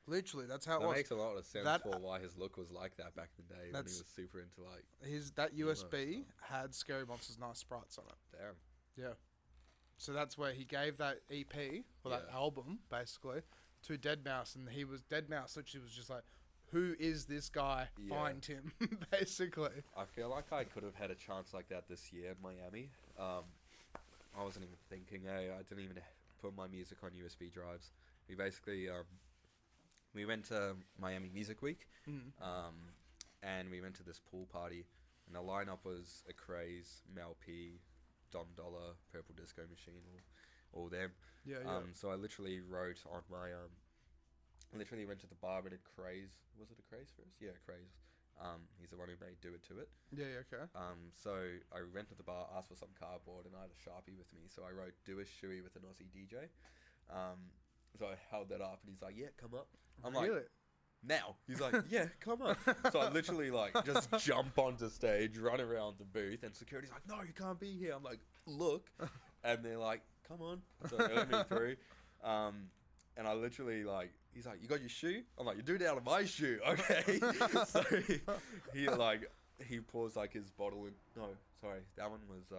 Literally, that's how it was. That makes a lot of sense for why his look was like that back in the day when he was super into like... That USB had Scary Monster's Nice Sprites on it. Damn. Yeah. So that's where he gave that EP, or that album, basically, to deadmau5, and deadmau5 literally was just like, who is this guy? Yeah. Find him, basically. I feel like I could have had a chance like that this year in Miami. I wasn't even thinking, I didn't even put my music on USB drives. We basically, we went to Miami Music Week, and we went to this pool party, and the lineup was A Craze, Mel P, Dom Dollar, Purple Disco Machine, all them. Yeah. So I literally wrote on my I literally went to the bar and a Craze. Was it a Craze first? Yeah, Craze. He's the one who made Do It To It. Yeah, okay. So I went to the bar, asked for some cardboard, and I had a Sharpie with me. So I wrote Do a Shoey with an Aussie DJ. So I held that up, and he's like, yeah, come up. I'm really? Like, now. He's like, yeah, come on. So I literally like just jump onto stage, run around the booth, and security's like, no, you can't be here. I'm like, look. And they're like, come on. So they let me through. And I literally like, he's like, you got your shoe? I'm like, you do it out of my shoe, okay? So he pours like his bottle in. No, sorry, that one was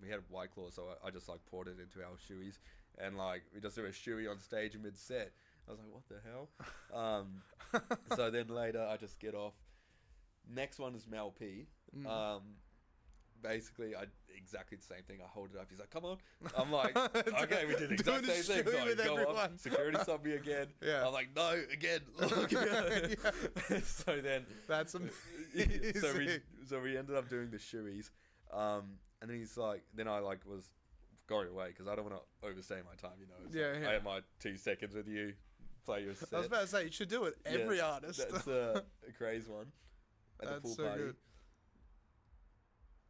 we had White Claw, so I just like poured it into our shoeies, and like we just do a shoey on stage mid set. I was like, what the hell? So then later I just get off. Next one is Mel P. basically, exactly the same thing. I hold it up. He's like, come on. I'm like, okay, we did the exact same thing. So I go up, security stopped me again. Yeah. I'm like, no, again. So then... That's amazing. So we ended up doing the shoeies. And then he's like... Then I like was going away because I don't want to overstay my time, you know. I had my 2 seconds with you. Play your set. I was about to say, you should do it. Every artist. That's a crazy one. At the pool so party. Good.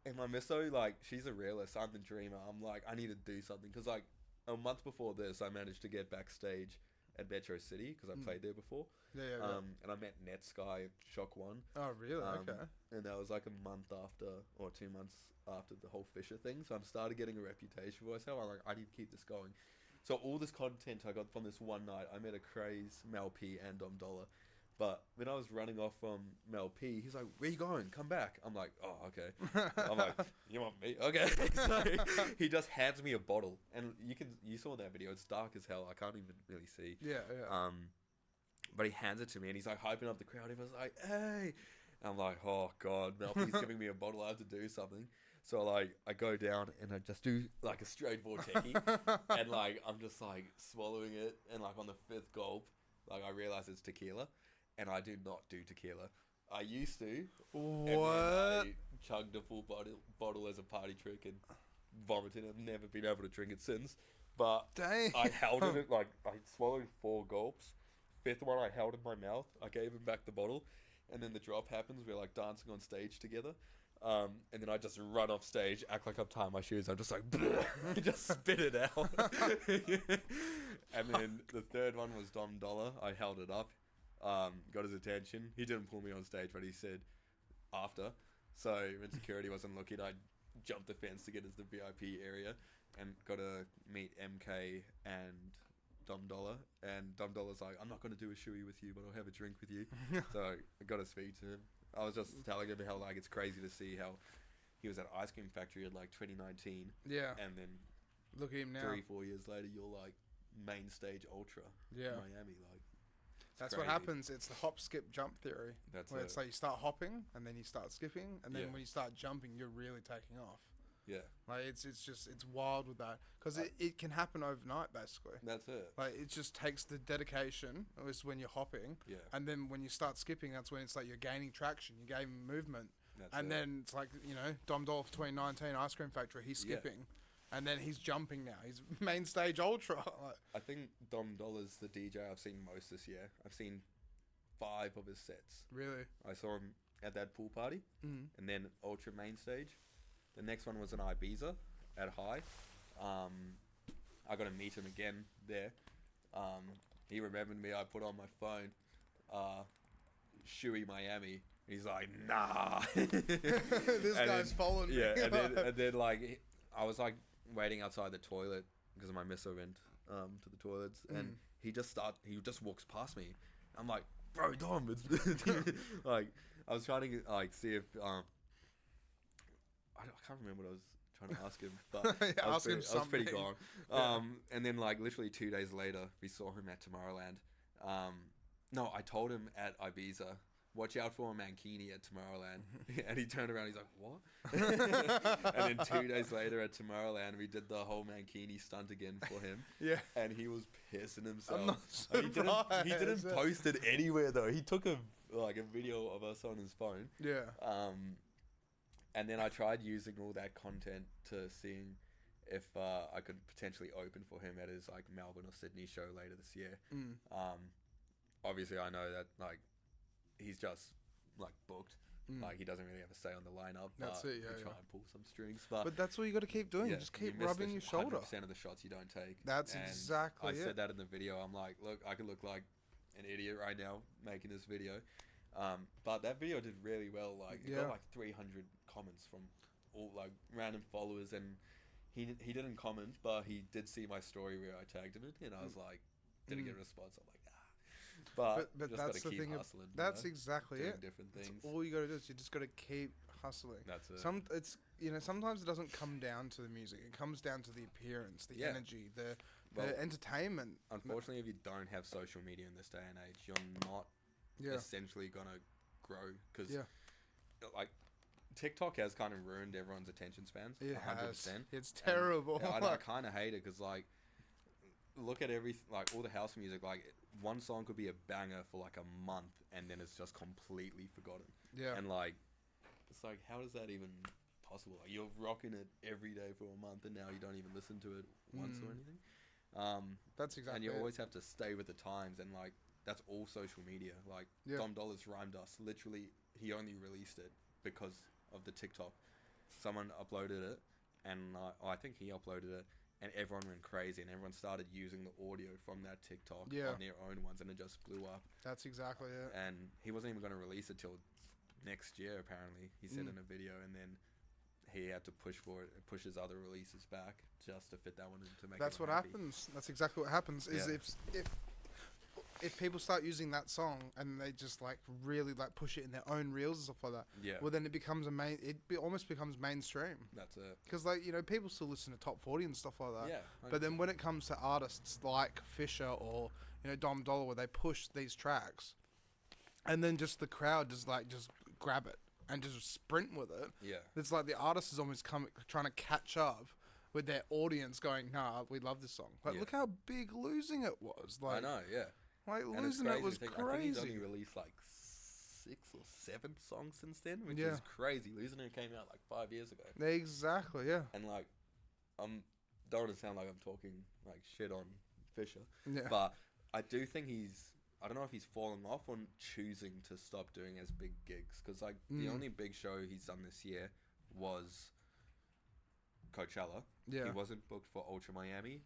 And my misso, like, she's a realist. I'm the dreamer. I'm like, I need to do something. Because, like, a month before this, I managed to get backstage at Metro City because I played there before. Yeah. And I met Netsky at Shock 1. Oh, really? Okay. And that was like a month after, or 2 months after the whole Fisher thing. So I'm started getting a reputation for myself. I'm like, I need to keep this going. So all this content I got from this one night, I met a craze Mel P and Dom Dollar. But when I was running off from Mel P, he's like, where you going? Come back. I'm like, oh, okay. I'm like, you want me? Okay. So he just hands me a bottle. And you saw that video. It's dark as hell. I can't even really see. Yeah. But he hands it to me and he's like hyping up the crowd. He was like, hey. And I'm like, oh, God. Mel P's giving me a bottle. I have to do something. So, like, I go down and I just do, like, a straight vorteki. And, like, I'm just, like, swallowing it. And, like, on the 5th gulp, like, I realize it's tequila. And I do not do tequila. I used to. What? And then I chugged a full bottle as a party trick and vomited. I've never been able to drink it since. But dang. I held it, like, I swallowed 4 gulps. 5th one I held in my mouth. I gave him back the bottle. And then the drop happens. We're, like, dancing on stage together. And then I just run off stage, act like I'm tying my shoes. I'm just like, just spit it out. And then the 3rd one was Dom Dollar. I held it up, got his attention. He didn't pull me on stage, but he said after. So when security wasn't looking, I jumped the fence to get into the VIP area and got to meet MK and Dom Dollar. And Dom Dollar's like, I'm not going to do a shoey with you, but I'll have a drink with you. So I got to speak to him. I was just telling him how, like, it's crazy to see how he was at Ice Cream Factory in, like, 2019. Yeah. And then look at him now. 3-4 years later, you're, like, main stage ultra in Miami. Like, that's crazy. what happens. It's the hop, skip, jump theory. That's where it. It's like you start hopping, and then you start skipping, and then when you start jumping, you're really taking off. Yeah. Like, it's wild with that. Because it can happen overnight, basically. That's it. Like, it just takes the dedication, is when you're hopping. Yeah. And then when you start skipping, that's when it's like you're gaining traction, you're gaining movement. And then it's like, you know, Dom Dollar for 2019, Ice Cream Factory, he's skipping. And then he's jumping now. He's main stage ultra. I think Dom Dollar's the DJ I've seen most this year. I've seen 5 of his sets. Really? I saw him at that pool party. Mm-hmm. And then ultra main stage. The next one was in Ibiza at High. I got to meet him again there. He remembered me. I put on my phone, Shuey Miami. He's like, nah. This guy's following me. Yeah, and then like, I was like waiting outside the toilet because my misso went to the toilets, and he just walks past me. I'm like, bro, Dom, it's like, I was trying to like see if I can't remember what I was trying to ask him, but I was pretty gone. And then like literally 2 days later, we saw him at Tomorrowland. No, I told him at Ibiza, watch out for a mankini at Tomorrowland. And he turned around, he's like, what? And then 2 days later at Tomorrowland, we did the whole mankini stunt again for him. Yeah. And he was pissing himself. I'm not surprised. He didn't post it anywhere though. He took a video of us on his phone. Yeah. And then I tried using all that content to seeing if I could potentially open for him at his like Melbourne or Sydney show later this year. Obviously, I know that like he's just like booked. Like he doesn't really have a say on the lineup. That's it. Yeah. Try and pull some strings, but that's what you got to keep doing. Just keep rubbing your shoulder. 100% of the shots you don't take. That's exactly. I said that in the video. I'm like, look, I could look like an idiot right now making this video. But that video did really well. Like it got like 300 comments from all like random followers, and he didn't comment, but he did see my story where I tagged him in, and I was like, didn't get a response. I'm like, but just that's the thing. Hustling, that's exactly doing it. Different things. That's all you got to do is you just got to keep hustling. That's it. Sometimes it doesn't come down to the music. It comes down to the appearance, the energy, the entertainment. Unfortunately, if you don't have social media in this day and age, you're not essentially gonna grow because like TikTok has kind of ruined everyone's attention spans. It 100%. has. It's terrible. And I kind of hate it because, like, look at like all the house music. Like, one song could be a banger for like a month, and then it's just completely forgotten. Yeah. And like, it's like, how is that even possible? Like, you're rocking it every day for a month, and now you don't even listen to it once or anything. That's exactly. And you always have to stay with the times, and like that's all social media. Like Dom Dollars Rhyme Dust, literally, he only released it because of the TikTok. Someone uploaded it, and I think he uploaded it, and everyone went crazy, and everyone started using the audio from that TikTok on their own ones, and it just blew up. That's exactly it. And he wasn't even going to release it till next year, apparently. He said in a video, and then he had to push his other releases back just to fit that one in to make. That's what happy. Happens. That's exactly what happens. Is if people start using that song and they just like really like push it in their own reels and stuff like that, well then it becomes almost becomes mainstream. That's it. Because like people still listen to top 40 and stuff like that. Yeah. But then when it comes to artists like Fisher or Dom Dollar, where they push these tracks, and then just the crowd just grab it and just sprint with it. Yeah. It's like the artist is almost trying to catch up with their audience, going, "Nah, we love this song." Like, look how big losing it was. Like, I know, yeah. Like, and losing it was crazy. I think he's only released like 6 or 7 songs since then, which is crazy. Losing It came out like 5 years ago. Exactly, yeah. And like, don't want to sound like I'm talking like shit on Fisher, but I do think I don't know if he's falling off on choosing to stop doing as big gigs, because like the only big show he's done this year was Coachella. Yeah. He wasn't booked for Ultra Miami,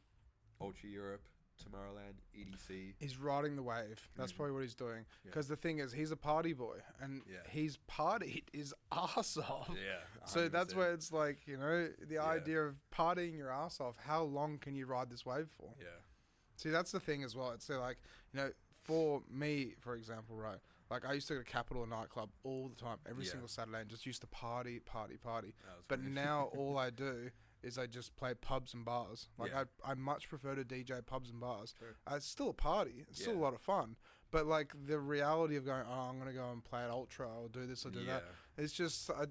Ultra Europe, Tomorrowland, EDC. He's riding the wave. That's probably what he's doing. Because the thing is, he's a party boy, and he's partied his ass off. Yeah. 100%. So that's where it's like, the idea of partying your ass off, how long can you ride this wave for? Yeah. See, that's the thing as well. It's like, for me, for example, right? Like, I used to go to Capital nightclub all the time, every single Saturday, and just used to party. But now all I do is I just play pubs and bars. Like, I much prefer to DJ pubs and bars. Sure. It's still a party. It's still a lot of fun. But, like, the reality of going, I'm going to go and play at Ultra or do this or do that, it's just, I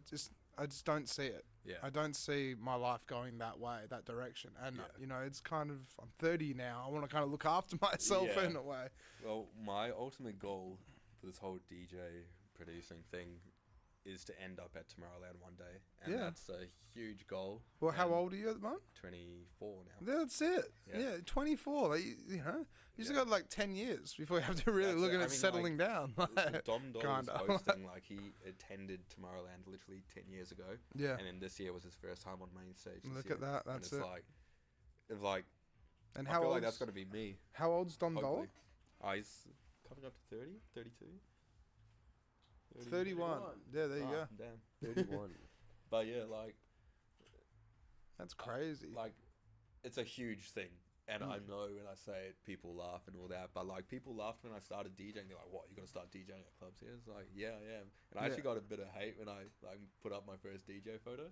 just don't see it. Yeah. I don't see my life going that way, that direction. And, it's kind of, I'm 30 now. I want to kind of look after myself in a way. Well, my ultimate goal for this whole DJ producing thing is to end up at Tomorrowland one day. And that's a huge goal. Well, how old are you at the moment? 24 now. That's it. Yeah, 24. Like, you still got like 10 years before you have to really look at settling down. Dom Doll was hosting, like, he attended Tomorrowland literally 10 years ago. Yeah. And then this year was his first time on main stage. Look at that. That's it. It's like, and I feel like that's going to be me. How old's Dom Doll? He's coming up to 30, 32. 31. Yeah, there you go. Damn. 31. But yeah, like, that's crazy. Like, it's a huge thing. And I know when I say it, people laugh and all that. But like, people laughed when I started DJing. They're like, "What? You're gonna start DJing at clubs here?" It's like, yeah, I am. And I actually got a bit of hate when I like put up my first DJ photo.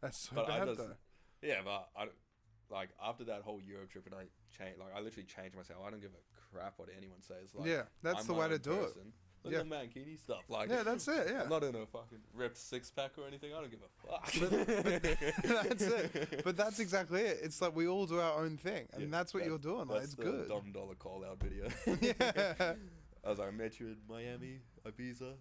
That's so bad though. Yeah, but like after that whole Europe trip, and I literally changed myself. I don't give a crap what anyone says. Like, that's I'm the way to do it. Look at the mankini stuff. Like, that's it. Yeah, I'm not in a fucking ripped 6-pack or anything. I don't give a fuck. But that's it. But that's exactly it. It's like we all do our own thing, and that's what you're doing. Like, it's good. Dom Dollar call out video. I was like, I met you in Miami, Ibiza.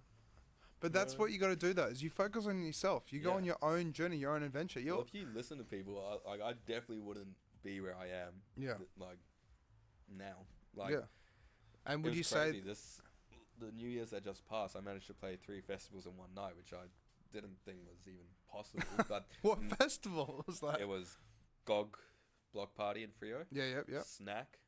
But that's what you got to do, though. Is you focus on yourself. You go on your own journey, your own adventure. Well, if you listen to people, I definitely wouldn't be where I am. Yeah. Like now. Like, and would you say the New Year's that just passed, I managed to play 3 festivals in one night, which I didn't think was even possible. But what festival was that? It was GOG Block Party in Frio. Yeah. Snack.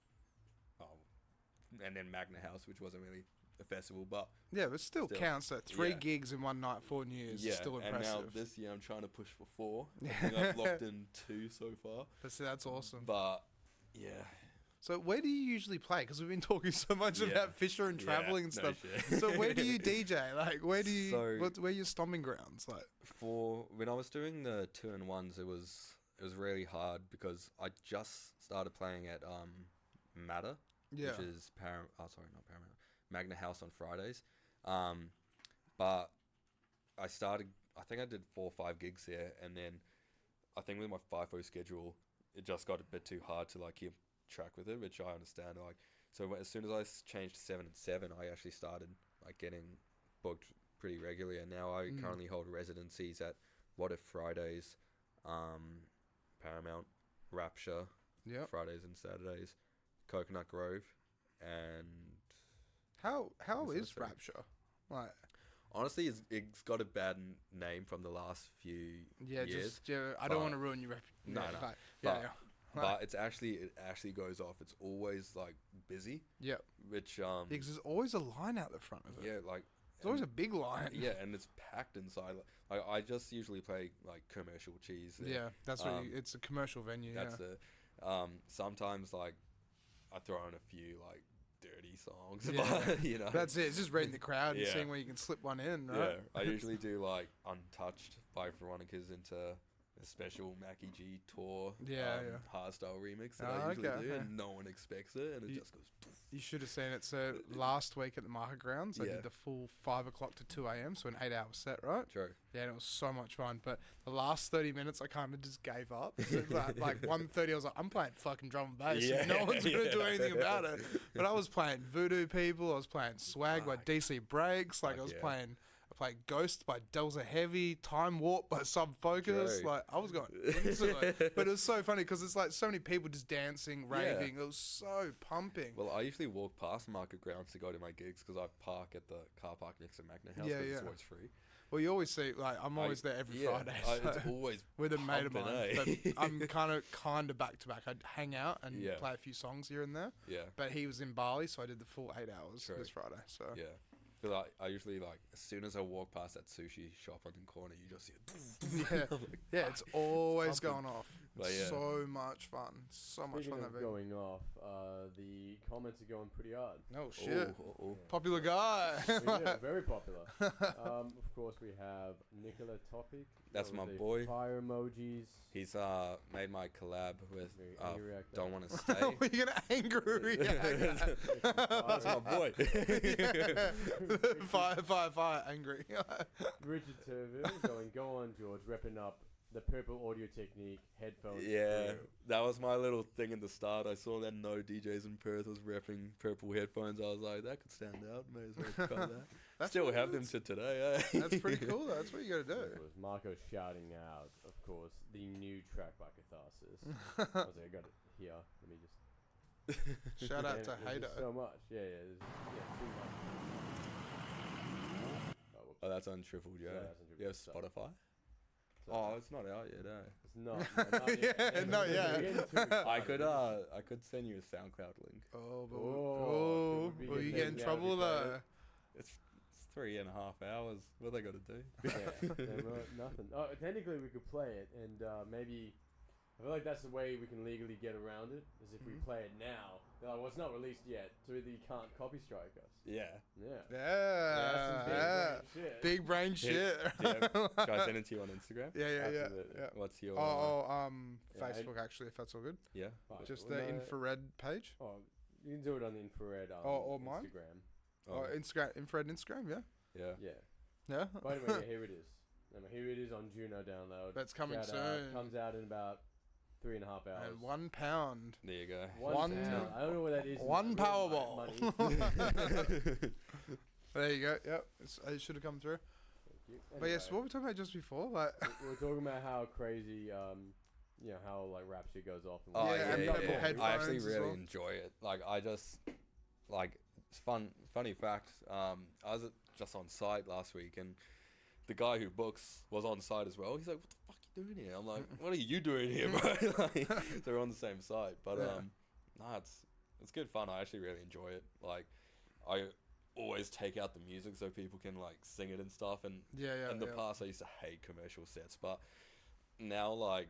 And then Magna House, which wasn't really a festival, but but still counts. That 3 gigs in one night, 4 New Year's is still impressive. And now this year I'm trying to push for 4. I think I've locked in 2 so far. But see, that's awesome. But yeah. So where do you usually play? Because we've been talking so much about Fisher and traveling and stuff. So where do you DJ? Like, where do you? Where are your stomping grounds? Like, for when I was doing the 2-in-1s, it was really hard because I just started playing at Matter, which is not Paramount, Magna House on Fridays. But I I think I did 4 or 5 gigs there, and then I think with my FIFO schedule, it just got a bit too hard to like keep track with it, which I understand. Like, so as soon as I changed to 7 and 7, I actually started like getting booked pretty regularly, and now I currently hold residencies at What If Fridays, Paramount, Rapture, Fridays and Saturdays, Coconut Grove, and how is Rapture? Like, honestly, it's got a bad name from the last few years. I don't want to ruin your reputation. No. But it actually goes off. It's always like busy. Yep. Which because there's always a line out the front of it. Yeah, like there's always a big line. Yeah, and it's packed inside. Like I just usually play like commercial cheese there. Yeah, that's what it's a commercial venue. That's it. Sometimes like I throw in a few like dirty songs, but you know, that's it. It's just reading the crowd and seeing where you can slip one in, right? Yeah, I usually do like Untouched by Veronica's into a special Mackie G tour hardstyle remix that I usually do, and no one expects it, and it just goes poof. You should have seen it. So last week at the Market Grounds, I did the full 5 o'clock to 2 a.m, so an 8-hour set, right? True. Yeah, and it was so much fun. But the last 30 minutes, I kind of just gave up. So like 1:30, I was like, I'm playing fucking drum and bass. Yeah, no one's going to do anything about it. But I was playing Voodoo People. I was playing Swag by DC Breaks. Like, I played Ghost by Delta Heavy, Time Warp by Sub Focus. Like, I was going into it. But it was so funny because it's like so many people just dancing, raving. It was so pumping. Well, I usually walk past Market Grounds to go to my gigs because I park at the car park next to Magna House because it's always free. Well, you always see, like, I'm always there every Friday. So it's always with a mate of mine. But I'm kind of back to back. I'd hang out and play a few songs here and there. Yeah. But he was in Bali, so I did the full 8 hours this Friday. So yeah. Because I usually, like, as soon as I walk past that sushi shop on the corner, you just see it's always going off. So much fun. So much fun. Going off, the comments are going pretty hard. Oh, shit. Popular guy. Very popular. Of course, we have Nicola Topic. That's my boy. Fire emojis. He's made my collab with Don't Want to Stay. Are you going to anger react? That's my boy. Fire, angry. Richard Turville going, go on, George, repping up the Purple Audio Technique headphones. Yeah, that was my little thing in the start. I saw that no DJs in Perth was repping purple headphones. I was like, that could stand out. May as well try that. Still have them to today. That's pretty cool. That's what you got to do. It was Marco shouting out, of course, the new track by Catharsis. I got it here. Let me just... Shout out to Hater. So much. Yeah, too much. Oh, that's on Triple J. You have Spotify? It's not out yet, It's not yet. I could send you a SoundCloud link. Will you get in trouble though? It's 3.5 hours. What they got to do? Nothing. Oh, technically we could play it, and maybe I feel like that's the way we can legally get around it. Is if we play it now. They're like, well, it's not released yet, so either you can't copy strike us. Yeah. Big brain shit. Should I send it to you on Instagram? Yeah. What's your... Facebook, actually, if that's all good. Yeah. Just the Infra-Red page. Oh, you can do it on the Infra-Red or mine? Instagram. Instagram, Infra-Red Instagram, Yeah. By the way, here it is. Here it is on Juno download. That's coming soon. Comes out in about 3.5 hours. And £1. There you go. One pound. I don't know what that is. One Powerball. There you go. Yep. It should have come through. Thank you. Anyway, but yes, what were we talking about just before? Like, we were talking about how crazy, how like rap shit goes off. And I actually really enjoy it. Like, I just it's fun. Funny fact. I was just on site last week, and the guy who books was on site as well. He's like, "What the fuck are you doing here?" I'm like, "What are you doing here, bro?" Like, they're on the same site, but it's good fun. I actually really enjoy it. Like, I always take out the music so people can like sing it and stuff. And in the past, I used to hate commercial sets, but now like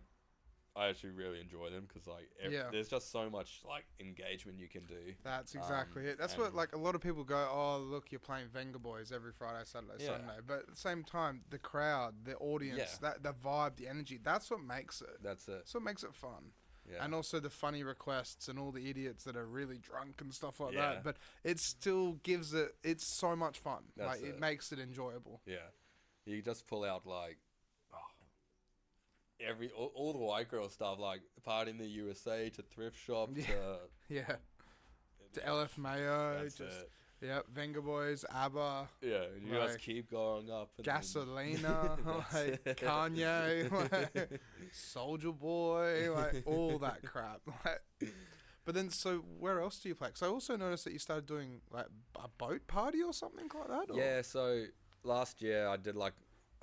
I actually really enjoy them because like there's just so much like engagement you can do. That's exactly it. That's what like a lot of people go, oh look, you're playing Venga Boys every Friday, Saturday, Sunday. But at the same time, the crowd, the audience, that the vibe, the energy, that's what makes it. That's it. That's what makes it fun. Yeah. And also the funny requests and all the idiots that are really drunk and stuff like that. But it still gives it's so much fun. It makes it enjoyable. Yeah. you just pull out like all the white girl stuff, like party in the USA to thrift shop to to LF Mayo, That's just it. Venga Boys, ABBA, Yeah, you just keep going up. And Gasolina, like Kanye, like Soldier Boy, like all that crap. Like, but then, so where else do you play? Because I also noticed that you started doing like a boat party or something like that. Or? Yeah, so last year I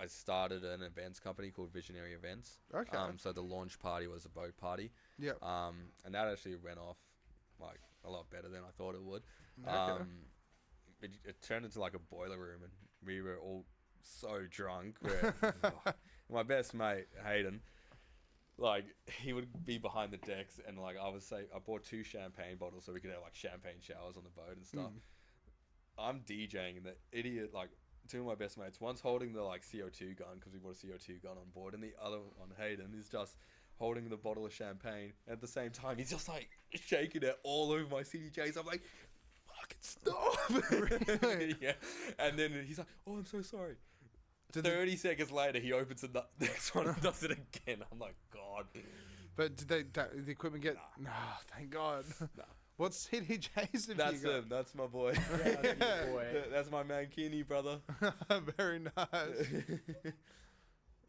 started an events company called Visionary Events. Okay. So the launch party was a boat party. Yeah. And that actually went off like a lot better than I thought it would. Okay. It turned into like a boiler room, and we were all so drunk. Where, my best mate Hayden, like he would be behind the decks, and like I bought 2 champagne bottles so we could have like champagne showers on the boat and stuff. I'm DJing, and the idiot, like 2 of my best mates, one's holding the like CO2 gun because we bought a CO2 gun on board, and the other one, Hayden, is just holding the bottle of champagne. At the same time, he's just like shaking it all over my CDJs. I'm like, fucking stop. Really? Yeah. And then he's like, oh, I'm so sorry. 30 seconds later, he opens the next one and does it again. I'm like, God. But did the equipment get? Nah, thank God. Nah. What CDJs have That's you got? him. That's my boy. Yeah, that's your boy. That's my man, Kenny, brother. Very nice.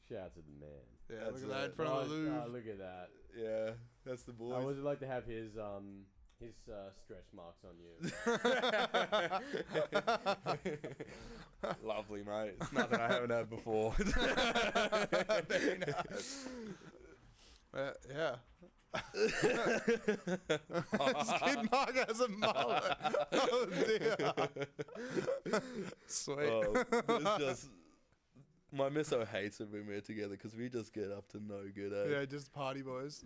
Shout out to the man. Yeah, That's look at that in it. front of the Louvre. Look at that. Yeah, that's the boy. How would you like to have his stretch marks on you? Lovely, mate. It's nothing I haven't had before. Very nice. Yeah. Skid Mark has a mullet. Oh dear. Sweet. It's just my misso hates it when we're together because we just get up to no good. Yeah, just party boys.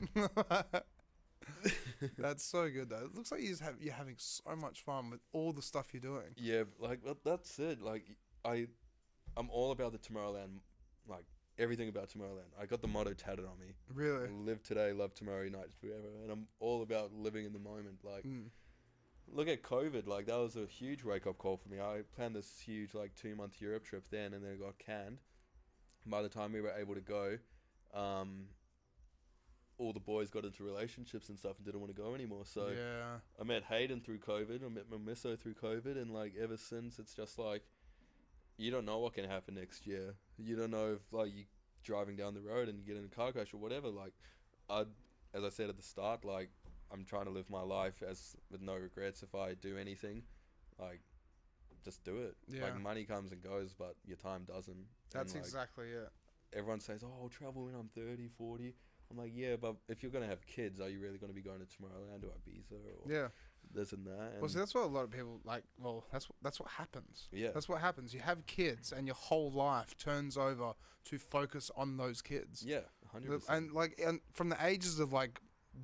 That's so good though. It looks like you're having so much fun with all the stuff you're doing. Yeah, like that's it. Like I'm all about the Tomorrowland, like everything about Tomorrowland. I got the motto tatted on me. Really? Live today, love tomorrow, unite forever. And I'm all about living in the moment. Like, look at COVID. Like, that was a huge wake-up call for me. I planned this huge, like, 2-month Europe trip then, and then it got canned. By the time we were able to go, all the boys got into relationships and stuff and didn't want to go anymore. So yeah. I met Hayden through COVID. I met my misso through COVID. And, like, ever since, it's just, like, you don't know what can happen next year. You don't know if, like, you driving down the road and you get in a car crash or whatever. Like, as I said at the start, like, I'm trying to live my life with no regrets. If I do anything, like, just do it. Yeah. Like, money comes and goes, but your time doesn't. That's and, like, exactly it. Everyone says, oh, I'll travel when I'm 30, 40. I'm like, yeah, but if you're going to have kids, are you really going to be going to Tomorrowland or Ibiza or Yeah. this and that? And Well, see, that's what a lot of people like. Well, that's what happens. yeah. That's what happens. You have kids, and your whole life turns over to focus on those kids. Yeah, 100%. And from the ages of like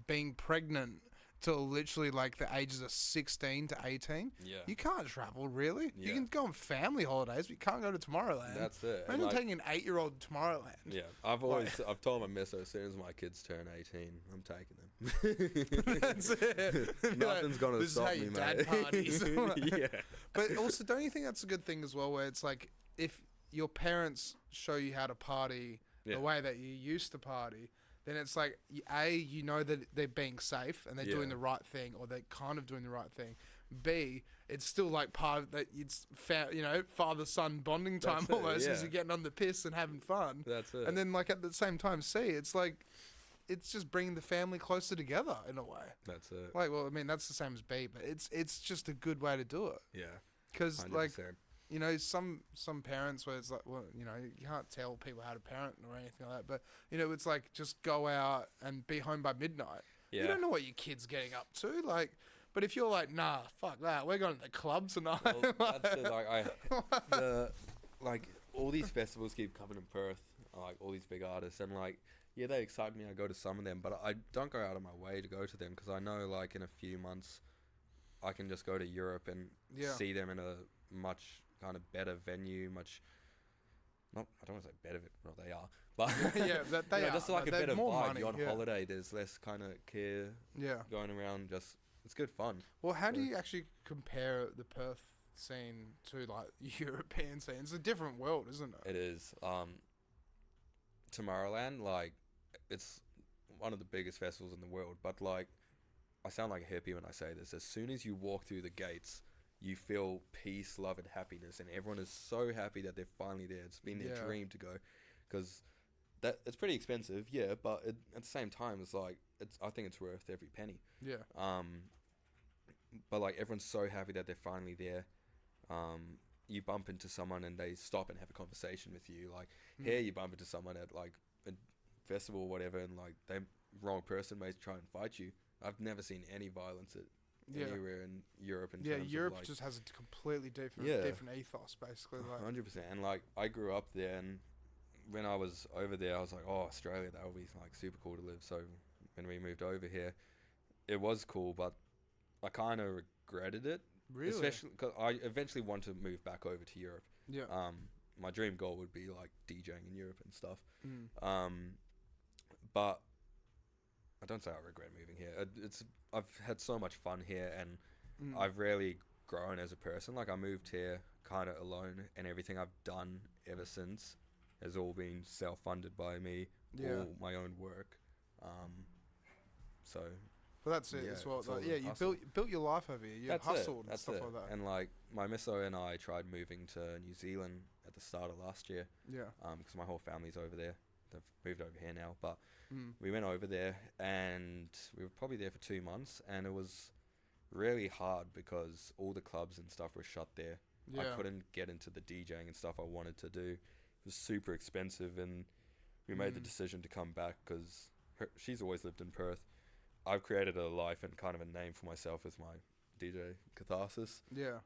being pregnant till literally like the ages of 16 to 18, yeah. you can't travel really. Yeah. You can go on family holidays, but you can't go to Tomorrowland. That's it. Imagine And, taking an 8-year-old to Tomorrowland. yeah, I've told my miss as soon as my kids turn 18, I'm taking them. That's it. Nothing's gonna This is stop how me, your mate. dad parties. Yeah. But also, don't you think that's a good thing as well, where it's like if your parents show you how to party Yeah. the way that you used to party, then it's like, A, you know that they're being safe and they're doing the right thing, or they're kind of doing the right thing. B, it's still like part of that, it's father-son bonding time That's it, almost, because yeah. you're getting on the piss and having fun. That's it. And then like at the same time, C, it's like, it's just bringing the family closer together in a way. That's it. Like, well, I mean, that's the same as B, but it's just a good way to do it. Yeah. Because 100%. like, you know, some parents where it's like, well, you know, you can't tell people how to parent or anything like that. But, you know, it's like just go out and be home by midnight. Yeah. You don't know what your kid's getting up to. Like, but if you're like, nah, fuck that, we're going to the club tonight. Well, that's it. Like, all these festivals keep coming in Perth, like all these big artists, and like, yeah, they excite me. I go to some of them, but I don't go out of my way to go to them because I know, like, in a few months, I can just go to Europe and see them in a much kind of better venue, I don't want to say better, well, they are, but yeah, that they are. Just like a better more vibe. money, You're on holiday, there's less kind of care Yeah. going around, just, it's good fun. Well, how do you actually compare the Perth scene to like European scene. It's a different world, isn't it? It is. Tomorrowland, like, it's one of the biggest festivals in the world, but like, I sound like a hippie when I say this. As soon as you walk through the gates, you feel peace, love, and happiness, and everyone is so happy that they're finally there. It's been their dream to go, because it's pretty expensive, yeah, but at the same time, it's like I think it's worth every penny. Yeah. But like everyone's so happy that they're finally there. You bump into someone and they stop and have a conversation with you. Like here, you bump into someone at like a festival or whatever, and like they wrong person may try and fight you. I've never seen any violence anywhere in Europe. Europe just has a completely different ethos, basically. 100%. And like I grew up there, and when I was over there, I was like, oh, Australia, that would be like super cool to live. So when we moved over here, it was cool, but I kind of regretted it. Really? Especially because I eventually want to move back over to Europe. Yeah. My dream goal would be like DJing in Europe and stuff. But I don't say I regret moving here. I've had so much fun here, and I've really grown as a person. Like I moved here kind of alone, and everything I've done ever since has all been self-funded by me, all my own work. So. Well, that's it as well. Like, you built your life over here. You hustled and stuff like that. And like my misso and I tried moving to New Zealand at the start of last year. Yeah. Because my whole family's over there. They've moved over here now, but we went over there and we were probably there for 2 months, and it was really hard because all the clubs and stuff were shut there. Yeah. I couldn't get into the DJing and stuff I wanted to do. It was super expensive, and we made the decision to come back because she's always lived in Perth. I've created a life and kind of a name for myself as my DJ KATHARSIS. Yeah.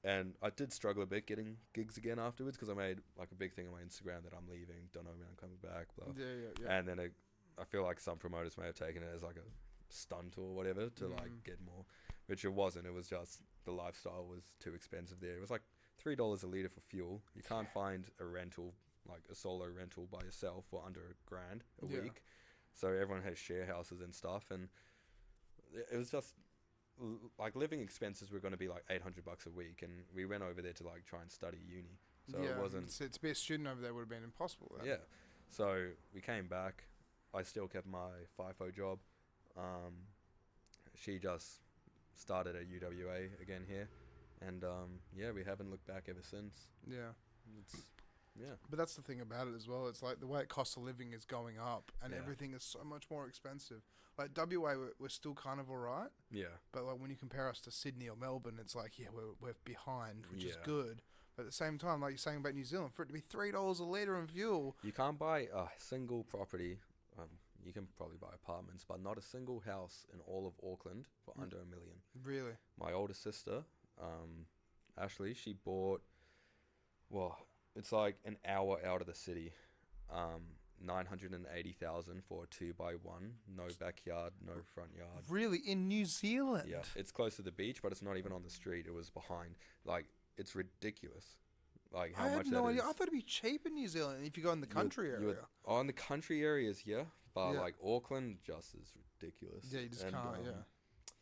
And I did struggle a bit getting gigs again afterwards because I made like a big thing on my Instagram that I'm leaving, don't know when I'm coming back, blah. Yeah. And then I feel like some promoters may have taken it as like a stunt or whatever to like get more, which it wasn't. It was just the lifestyle was too expensive there. It was like $3 a litre for fuel. You can't find a rental, like a solo rental by yourself for under $1,000 a week. So everyone has share houses and stuff, and it was just like living expenses were going to be like $800 a week, and we went over there to like try and study uni. So it wasn't to be a student over there would have been impossible. Then. Yeah. So we came back. I still kept my FIFO job. She just started at UWA again here, and we haven't looked back ever since. Yeah. Yeah. But that's the thing about it as well. It's like the way cost of living is going up, and everything is so much more expensive. Like WA, we're still kind of all right. Yeah. But like when you compare us to Sydney or Melbourne, it's like, we're behind, which is good. But at the same time, like you're saying about New Zealand, for it to be $3 a litre in fuel. You can't buy a single property. You can probably buy apartments, but not a single house in all of Auckland for under $1 million. Really? My older sister, Ashley, she bought, it's like an hour out of the city, 980,000 for a 2x1, no backyard, no front yard. Really, in New Zealand? Yeah, it's close to the beach, but it's not even on the street. It was behind. Like, it's ridiculous. Like how much that idea. is. I thought it'd be cheap in New Zealand if you go in the country area. In the country areas, but like Auckland, just is ridiculous. Yeah, you just can't.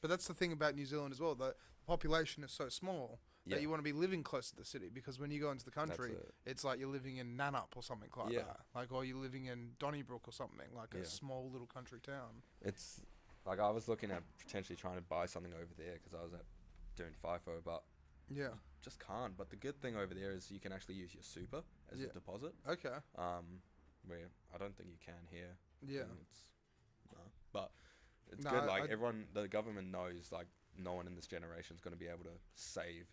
But that's the thing about New Zealand as well. The population is so small. That you want to be living close to the city, because when you go into the country, it's like you're living in Nannup or something like that. Like, or you're living in Donnybrook or something, like a small little country town. It's like I was looking at potentially trying to buy something over there because I was doing FIFO, but just can't. But the good thing over there is you can actually use your super as a deposit. Okay. Where I don't think you can here. Yeah. But it's good. Like everyone, the government knows like no one in this generation is going to be able to save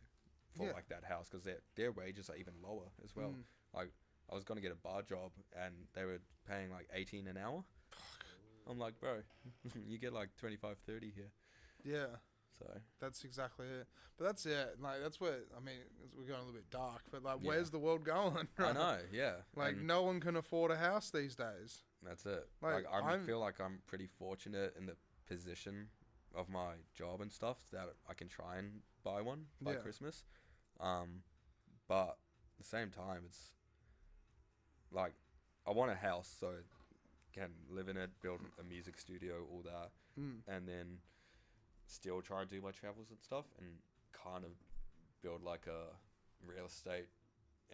for like that house, because their wages are even lower as well. Like I was going to get a bar job and they were paying like 18 an hour. Fuck. I'm like, bro, you get like 25, 30 here. Yeah. So that's exactly it. But that's it. Like that's where, I mean, we're going a little bit dark, but like where's the world going? Right? I know. Yeah. Like no one can afford a house these days. That's it. Like I feel like I'm pretty fortunate in the position of my job and stuff that I can try and buy one by Christmas. But at the same time, it's like I want a house so I can live in it, build a music studio, all that, and then still try and do my travels and stuff, and kind of build like a real estate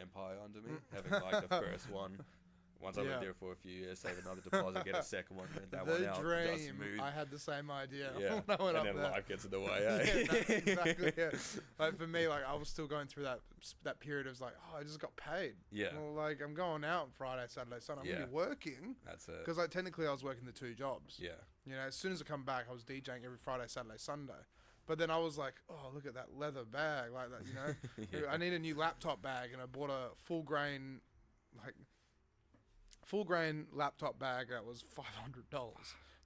empire under me, having like the first one. Once I lived there for a few years, save another deposit, get a second one, rent that one out. The just dream. move. I had the same idea. Yeah, when I went and up then there. life gets in the way. Yeah, that's exactly it. Like for me, like I was still going through that period of like, oh, I just got paid. Yeah. Well, like I'm going out Friday, Saturday, Sunday. I'm gonna be working. That's it. Because like technically I was working the 2 jobs. Yeah. You know, as soon as I come back, I was DJing every Friday, Saturday, Sunday. But then I was like, oh, look at that leather bag, like that. You know, I need a new laptop bag, and I bought a full grain laptop bag that was $500.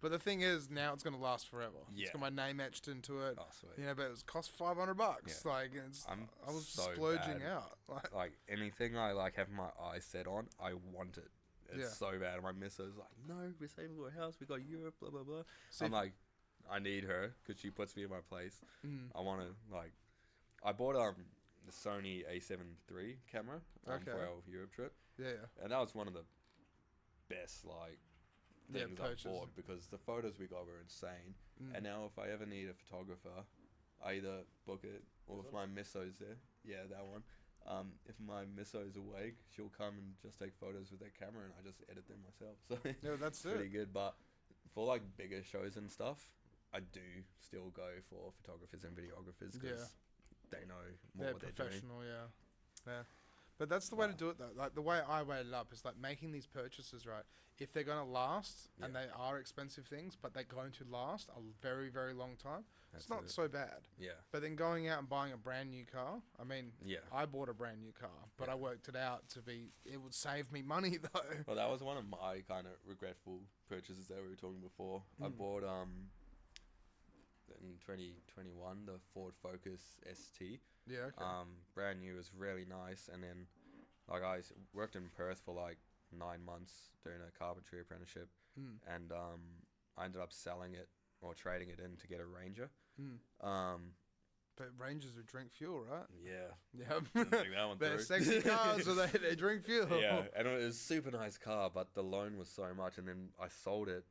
But the thing is, now it's gonna last forever. Yeah. It's got my name etched into it. Oh, sweet. You know, but it was cost $500. Yeah. Like, I was so splurging bad. out. Like anything I like have my eyes set on, I want it. It's so bad. And my missus like, no, we're saving for a house. We got Europe, blah blah blah. See, I'm like, I need her because she puts me in my place. I want to like, I bought the Sony A7 III camera for our Europe trip. Yeah. And that was one of the best like things I bought because the photos we got were insane. And now if I ever need a photographer, I either book it or if my misso's there, that one. If my misso's awake, she'll come and just take photos with that camera, and I just edit them myself. So that's pretty good. But for like bigger shows and stuff, I do still go for photographers and videographers because they know more what they're doing. Professional, yeah. But that's the way to do it, though. Like the way I weigh it up is like making these purchases, right? If they're gonna last, and they are expensive things, but they're going to last a very, very long time, it's not so bad. Yeah. But then going out and buying a brand new car, I mean, I bought a brand new car, but I worked it out to be, it would save me money though. Well, that was one of my kind of regretful purchases that we were talking before. I bought in 2021 the Ford Focus ST. Yeah. Okay. Brand new, was really nice, and then like I worked in Perth for like 9 months doing a carpentry apprenticeship, and I ended up selling it or trading it in to get a Ranger. But Rangers would drink fuel, right? Yeah. Yeah. Didn't think that one They're through. sexy cars, so they drink fuel. Yeah, and it was a super nice car, but the loan was so much, and then I sold it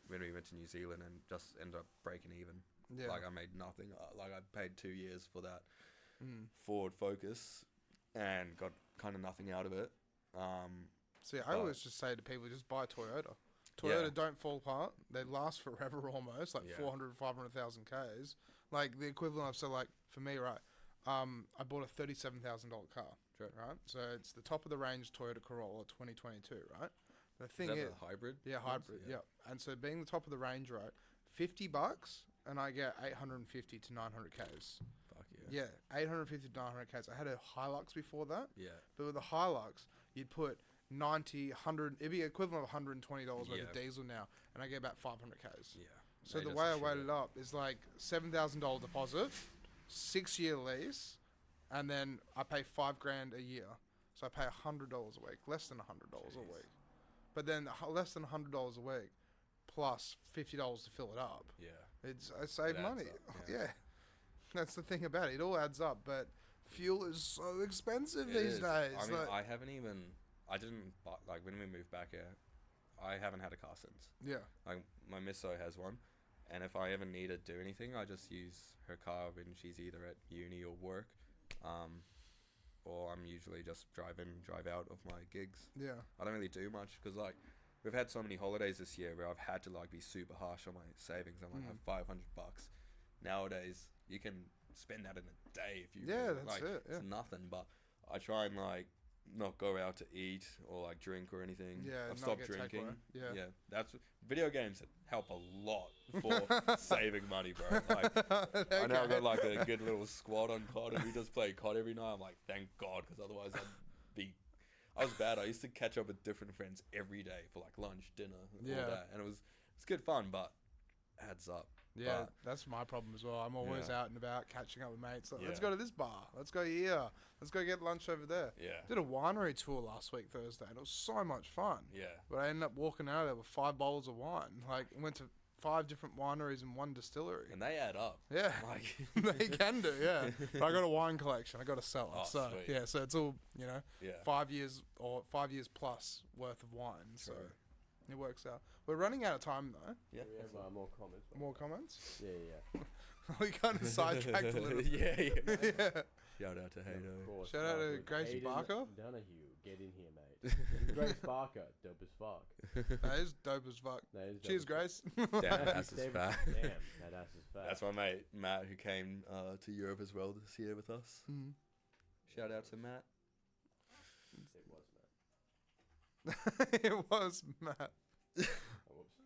when we went to New Zealand and just ended up breaking even. Yeah. Like I made nothing. Like I paid 2 years for that Ford Focus and got kind of nothing out of it. See, I always just say to people, just buy Toyota. Toyota don't fall apart. They last forever almost, like 400, 500,000 Ks. Like the equivalent of, so like for me, right, I bought a $37,000 car, right? So it's the top of the range Toyota Corolla 2022, right? The thing is, a hybrid? Yeah, hybrid, yeah. And so being the top of the range, right, $50 and I get 850 to 900 Ks. Fuck yeah. Yeah, 850 to 900 Ks. I had a Hilux before that. Yeah. But with a Hilux, you'd put 90, 100, it'd be equivalent of $120 worth of diesel now, and I get about 500 Ks. Yeah. So the way I weighed it up is like $7,000 deposit, 6-year lease, and then I pay $5,000 a year. So I pay $100 a week, less than $100 a week. But then less than $100 a week, plus $50 to fill it up. Yeah. I save money. Yeah. That's the thing about it. It all adds up, but fuel is so expensive these days. I mean, I didn't, like, when we moved back here, I haven't had a car since. Yeah. Like, my misso has one, and if I ever need to do anything, I just use her car when she's either at uni or work, or I'm usually just drive out of my gigs. Yeah. I don't really do much, because, like, we've had so many holidays this year where I've had to, like, be super harsh on my savings. I'm like, I have $500. Nowadays, you can spend that in a day if you that's like, it. Yeah. It's nothing, but I try and, like, not go out to eat or like drink or anything. Yeah, I've stopped drinking. Yeah, that's video games help a lot for saving money, bro. Like, I now got like a good little squad on COD, and we just play COD every night. I'm like, thank God, because otherwise I was bad. I used to catch up with different friends every day for like lunch, dinner, all that, and it's good fun, but adds up. Yeah, that's my problem as well. I'm always out and about catching up with mates. Like, let's go to this bar. Let's go here. Let's go get lunch over there. Yeah. Did a winery tour last week, Thursday, and it was so much fun. Yeah. But I ended up walking out of there with 5 bottles of wine. Like, went to 5 different wineries and 1 distillery. And they add up. Yeah. Like they can do, yeah. But I got a wine collection. I got a cellar. Oh, so, sweet. yeah, so it's all, 5 years or 5 years plus worth of wine. True. So it works out. We're running out of time, though. Yeah, we have more comments. More comments? Yeah. We kind of sidetracked a little. Yeah. Yeah. Shout out to Haydo. Of course, Shout out to with Grace Hayden Barker. Donahue, get in here, mate. And Grace Barker, dope as fuck. That is dope as fuck. That is dope Cheers, as Grace. Damn, that's his David- fat. Damn, that ass is fat. That's my mate Matt, who came to Europe as well this year with us. Mm. Shout out to Matt. It was, man. It was Matt. Oh, whoops.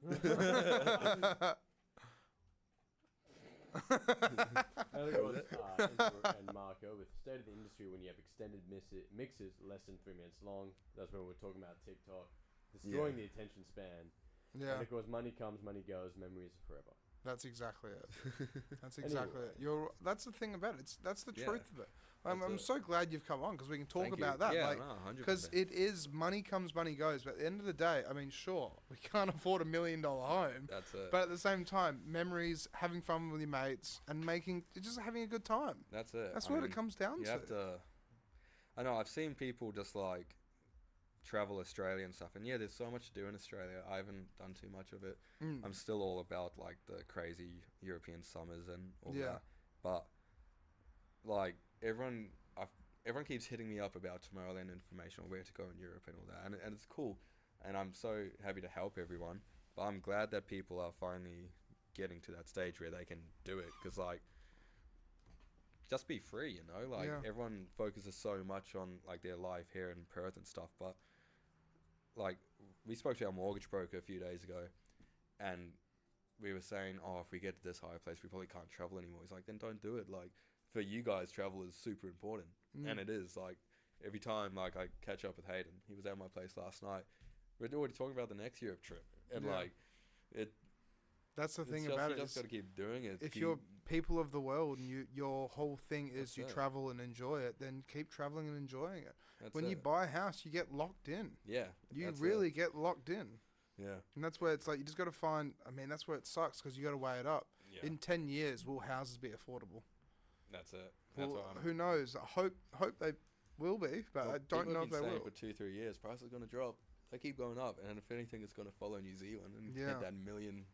Infra and Marco with state of the industry when you have extended mixes less than 3 minutes long. That's when we're talking about TikTok destroying the attention span. Yeah, And of course, money comes, money goes. Memories are forever. that's exactly it. That's exactly it. That's the thing about it. That's the Yeah. truth of it. I'm That's it. so glad you've come on because we can talk Thank you. about that. Yeah, like, no, 100%. because it is money comes, money goes. But at the end of the day, I mean, sure, we can't afford $1 million home. That's it. But at the same time, memories, having fun with your mates, and just having a good time. That's it. That's I what mean, it comes down you to. have to. I know I've seen people just like travel Australia and stuff, and yeah, there's so much to do in Australia. I haven't done too much of it. Mm. I'm still all about like the crazy European summers and all Yeah. that. But like everyone keeps hitting me up about Tomorrowland information or where to go in Europe and all that, and it's cool, and I'm so happy to help everyone. But I'm glad that people are finally getting to that stage where they can do it, because like just be free, you know, like Yeah. everyone focuses so much on like their life here in Perth and stuff, but like we spoke to our mortgage broker a few days ago, and we were saying, oh, if we get to this higher place, we probably can't travel anymore. He's like, then don't do it. Like, for you guys, travel is super important. Mm. And it is. Like, every time like I catch up with Hayden, he was at my place last night, we're already talking about the next Europe trip. And Yeah. like, That's the it's thing just, about you it. just got to keep doing it. If you're people of the world and your whole thing is That's you it. travel and enjoy it, then keep traveling and enjoying it. That's When you it. buy a house, you get locked in. Yeah. You that's really it. get locked in. Yeah. And that's where it's like, you just got to find, I mean, that's where it sucks because you got to weigh it up. Yeah. In 10 years, will houses be affordable? That's it. That's Well, what I'm. who knows? I hope they will be, but Well, I don't people know have if they been saying will. For 2-3 years, prices are going to drop. They keep going up, and if anything, it's going to follow New Zealand and Yeah. hit that $1 million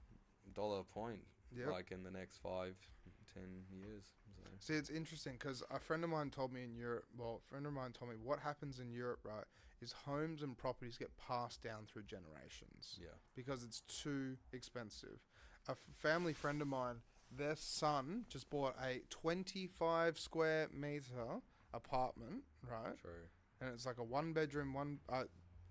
point, Yep. like in the next 5-10 years. So. See, it's interesting because a friend of mine told me what happens in Europe, right, is homes and properties get passed down through generations Yeah. because it's too expensive. A family friend of mine, their son just bought a 25 square meter apartment, right? True. And it's like a one bedroom,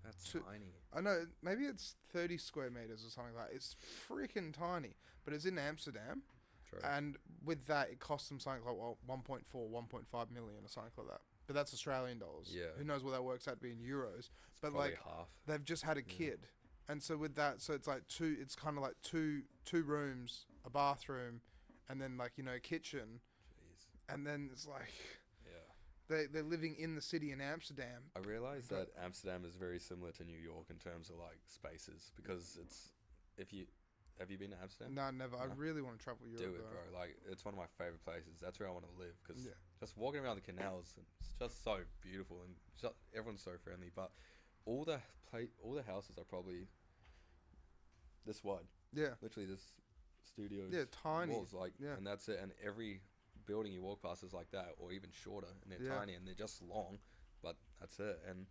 That's Two- tiny. I know, maybe it's 30 square meters or something like that. It's freaking tiny, but it's in Amsterdam. True. And with that, it costs them something like 1.5 million or something like that. But that's Australian dollars. Yeah. Who knows what that works out to be in euros? It's But probably like, half. they've just had a kid, and so with that, so it's like it's kind of like two rooms, a bathroom, and then like kitchen, Jeez. and then it's like Yeah. they're living in the city in Amsterdam. I realized But- that Amsterdam is very similar to New York in terms of like spaces, because it's have you been to Amsterdam? No, never. I No. really want to travel Europe. Do it, though. bro. Like, it's one of my favorite places. That's where I want to live, because Yeah. just walking around the canals, it's just so beautiful, and just, everyone's so friendly. But all the houses are probably this wide, Yeah. literally this studio. Yeah, tiny. walls, like, Yeah. and that's it. And every building you walk past is like that, or even shorter, and they're Yeah. tiny and they're just long, but that's it. And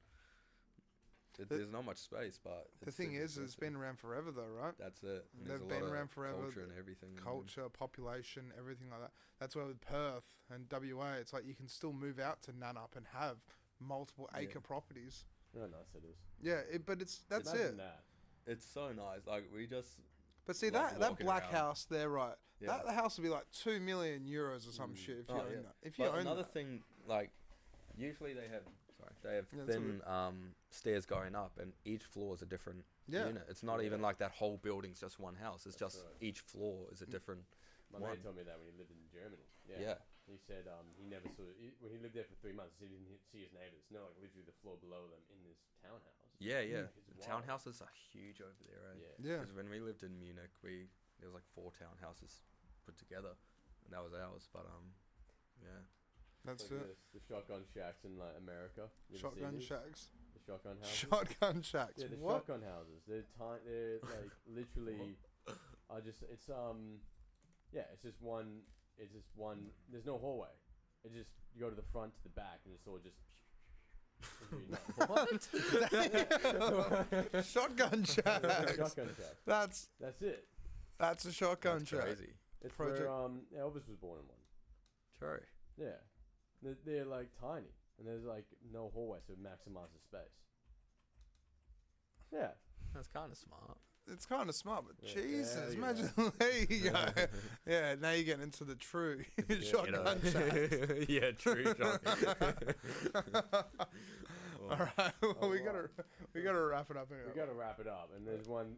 The- there's not much space, but The it's thing super is, it's expensive. been around forever, though, right? That's it. And They've there's a been lot of around forever, culture and everything. and- Culture, population, everything like that. That's why with Perth and WA, it's like you can still move out to Nannup and have multiple acre properties. How nice it is. Yeah, but that's Imagine it. that. It's so nice. Like, we just But see, like that walking black around. house there, right? Yeah. That house would be like 2 million euros or some shit if you Oh, own yeah. that. If you But own another that. thing, like, usually they have Yeah, that's thin stairs going up, and each floor is a different Yeah. unit. It's not even like that whole building's just one house. It's That's just right. each floor is a different. My One. mate told me that when he lived in Germany. Yeah. He said he never saw when he lived there for 3 months. He didn't see his neighbors. No, like literally the floor below them in this townhouse. Yeah, yeah. It's wild. Townhouses are huge over there, right? Yeah. Yeah. Because when we lived in Munich, there was like 4 townhouses put together, and that was ours. But yeah. That's It's like it. the shotgun shacks in like America. You ever seen Shotgun these? shacks. The shotgun houses. Shotgun shacks. Yeah, the What? shotgun houses. They're tiny. They're like literally. It's just one. it's just one. There's no hallway. It just you go to the front to the back, and it's all just. What? Shotgun shack. Shotgun shack. That's it. That's a shotgun shack. Crazy. It's Project. where Elvis was born in one. True. Yeah, they're like tiny, and there's like no hallway, so it maximizes space. Yeah, That's kind of smart. It's kind of smart, but Yeah, Jesus, there you imagine there you go. Yeah, now you're getting into the true shotgun shack. Yeah, true shotgun. All right, well, we gotta wrap it up anyway. we gotta wrap it up, and there's one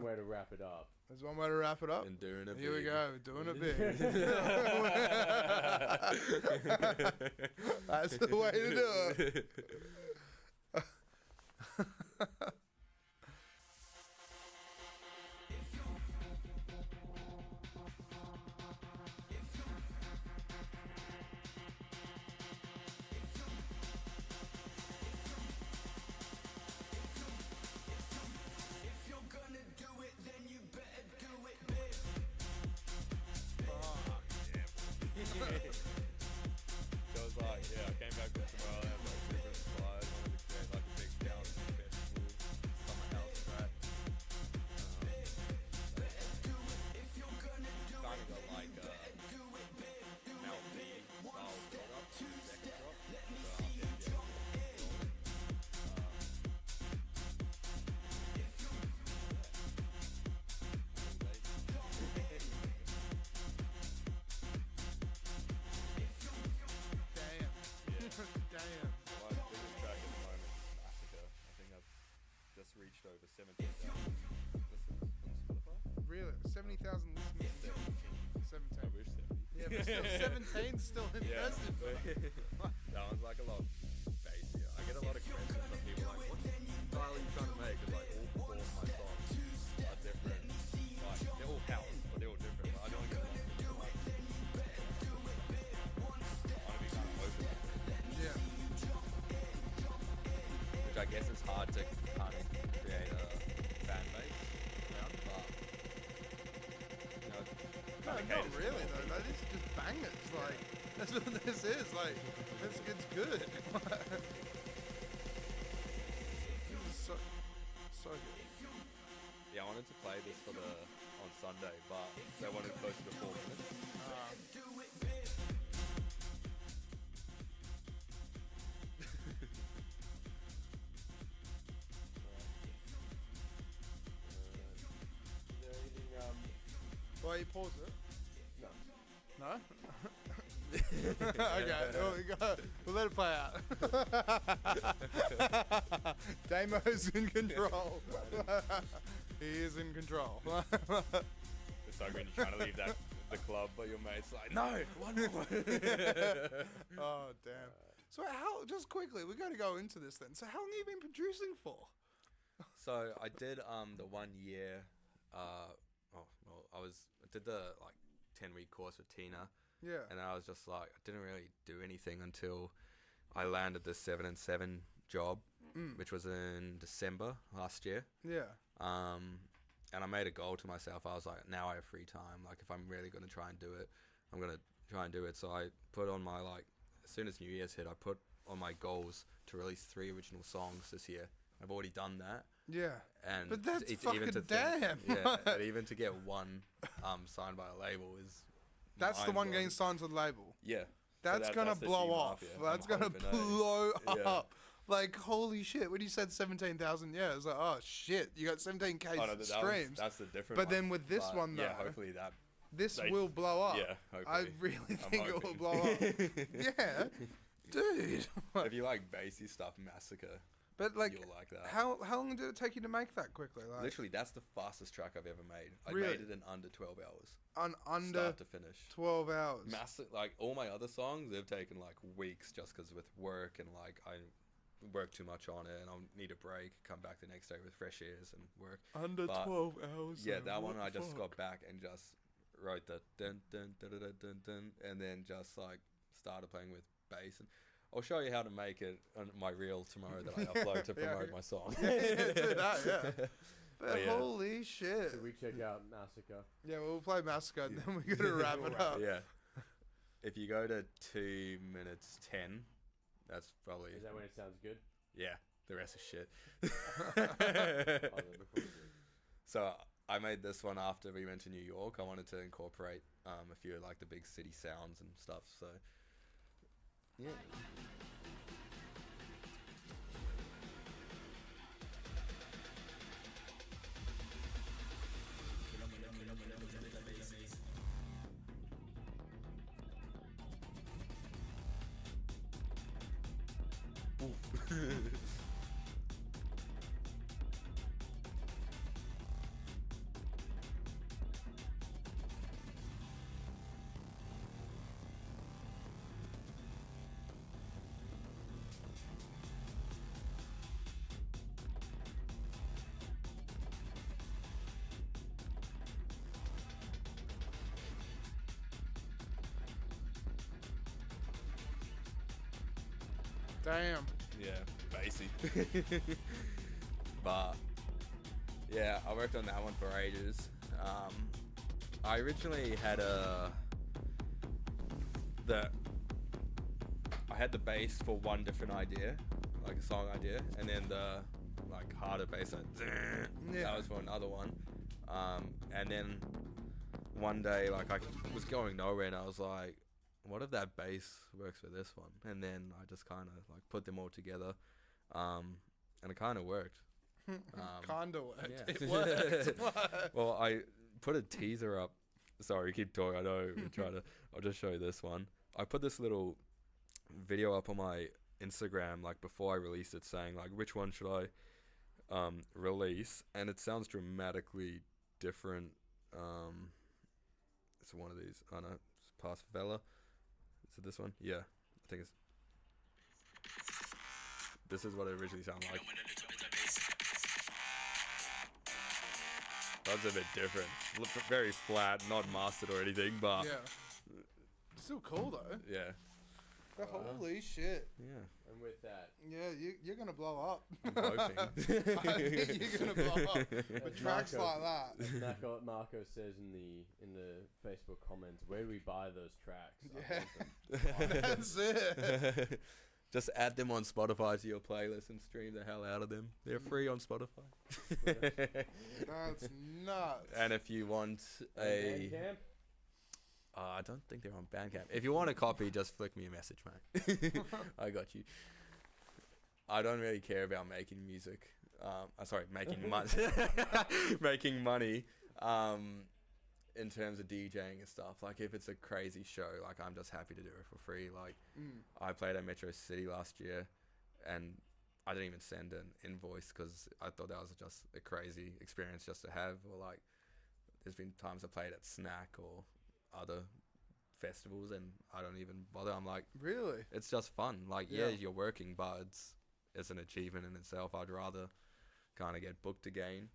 way to wrap it up. There's one way to wrap it up. And doing it Here we big. go, doing it big. That's the way to do it. So it was like, yeah, I came back from somewhere, I had like different slides, I wanted to create like a big down festival, summer house track. Kind of got like Mel B style build up, second drop. So Damn. my biggest track at the moment is Massacre. I think I've just reached over 17,000 listens on Spotify. Really? 70,000 listeners. 17. I wish 70. Yeah, but still 17's still impressive. That one's like a lot bassier. I get a lot of questions from people like, what style are you trying to make? Because like all four of my songs are different. Like they're all house, but they're all different. But I don't get a lot of people like, I want to be kind of open. Yeah. Which I guess is hard to kind of create a fan base around, but you know, No, kind of not really though. No, this is just bangers. Like that's what this is. Like it's good. This is so good. Yeah, I wanted to play this on Sunday, but they wanted closer to 4 minutes. Is there anything? Why you pause it? No. No? Okay, we'll let it play out. Damo's in control. He is in control. It's like when you're trying to leave the club, but your mate's like, no, one more. Oh, damn. So how, just quickly, we got to go into this then. So how long have you been producing for? So I did the 1 year, I did the like 10-week course with Tina. Yeah. And I was just like, I didn't really do anything until I landed this 7 and 7 job, which was in December last year. Yeah. And I made a goal to myself. I was like, now I have free time. Like, if I'm really going to try and do it, I'm going to try and do it. So I put on my, like, as soon as New Year's hit, I put on my goals to release 3 original songs this year. I've already done that. Yeah. And But that's it's fucking even to damn. Yeah, and even to get one signed by a label is That's the one mind-blowing. getting signed to the label. Yeah. That's going to the blow team off. up, yeah. That's I'm going to hoping, blow Yeah. up. Like, holy shit. When you said 17,000, yeah, it was like, oh, shit. You got 17K Oh, no, streams. that's the different But one. then with this But, one, though, yeah, hopefully that. this they- will blow up. Yeah, I hopefully. really I'm think it will hoping. blow up. Yeah. Dude. If you like bassy stuff, Massacre, But, like, you'll like that. how long did it take you to make that quickly? Like, Literally, that's the fastest track I've ever made. I Really? made it in under 12 hours. under Start to finish. 12 hours. Like, all my other songs, they've taken, like, weeks just because with work and, like, I work too much on it and I'll need a break, come back the next day with fresh ears and work. Under But, 12 hours. Yeah, though, that what one I the just fuck? got back and just wrote the dun dun dun dun dun dun, dun and then just, like, started playing with bass. And I'll show you how to make it on my reel tomorrow that I upload to Yeah. promote my song. Yeah, do that, yeah. But yeah. holy shit. So we check out Massacre. Yeah, we'll play Massacre and then we're going to wrap it up. Yeah. if you go to 2 minutes 10, that's probably... Is that when it sounds good? Yeah, the rest is shit. Oh, then before we do. So I made this one after we went to New York. I wanted to incorporate a few of like the big city sounds and stuff. So yeah. Damn. Yeah, basic. But yeah, I worked on that one for ages. I originally had I had the bass for one different idea, like a song idea, and then the like harder bass, that was for another one. And then one day, like I was going nowhere, and I was like, what if that bass works for this one? And then I just kind of like put them all together, and it kind of worked. Kinda worked. Yeah. It worked. Well, I put a teaser up. Sorry, keep talking. I know we're trying to. I'll just show you this one. I put this little video up on my Instagram like before I released it, saying like which one should I release, and it sounds dramatically different. It's one of these. Oh no, it's Past Vela. Is it this one? Yeah, I think it's. This is what it originally sounded like. That's a bit different. Very flat, not mastered or anything, but Yeah. Still cool though. yeah. Holy shit. Yeah. And with that, Yeah, you're gonna blow up. I'm hoping. I think you're gonna blow up with tracks like that. as Marco says in the Facebook comments, where do we buy those tracks? Yeah. That's it. Just add them on Spotify to your playlist and stream the hell out of them. They're free on Spotify. That's nuts. And if you want a... Bandcamp? I don't think they're on Bandcamp. If you want a copy, just flick me a message, mate. I got you. I don't really care about making music. Making money. Making money. In terms of DJing and stuff. Like, if it's a crazy show, like, I'm just happy to do it for free. Like, I played at Metro City last year, and I didn't even send an invoice because I thought that was just a crazy experience just to have. Or, like, there's been times I played at Snack or other festivals, and I don't even bother. I'm like, Really? it's just fun. Like, yeah, Yeah. you're working, but it's an achievement in itself. I'd rather kind of get booked again.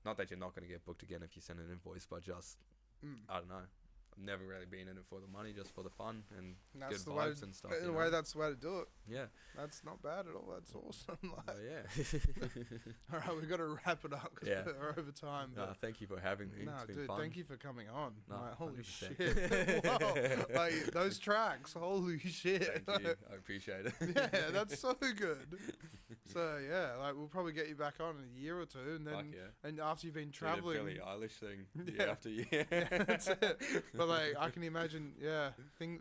Not that you're not going to get booked again if you send an invoice, but just, I don't know. I've never really been in it for the money, just for the fun and That's good the way. vibes and stuff. In you a know? way, that's the way to do it. Yeah. That's not bad at all. That's awesome. Oh, Like, yeah. all right, we've got to wrap it up because Yeah. we're over time. No, But thank you for having me. no, It's been dude, fun. thank you for coming on. No, Like, holy 100%. shit! Wow, like those tracks, holy shit! Thank you. I appreciate it. Yeah, that's so good. So yeah, like we'll probably get you back on in a year or two, and then Fuck yeah. and after you've been Do the traveling, Billie Eilish thing Yeah. year after year. yeah, that's it. But like I can imagine, yeah,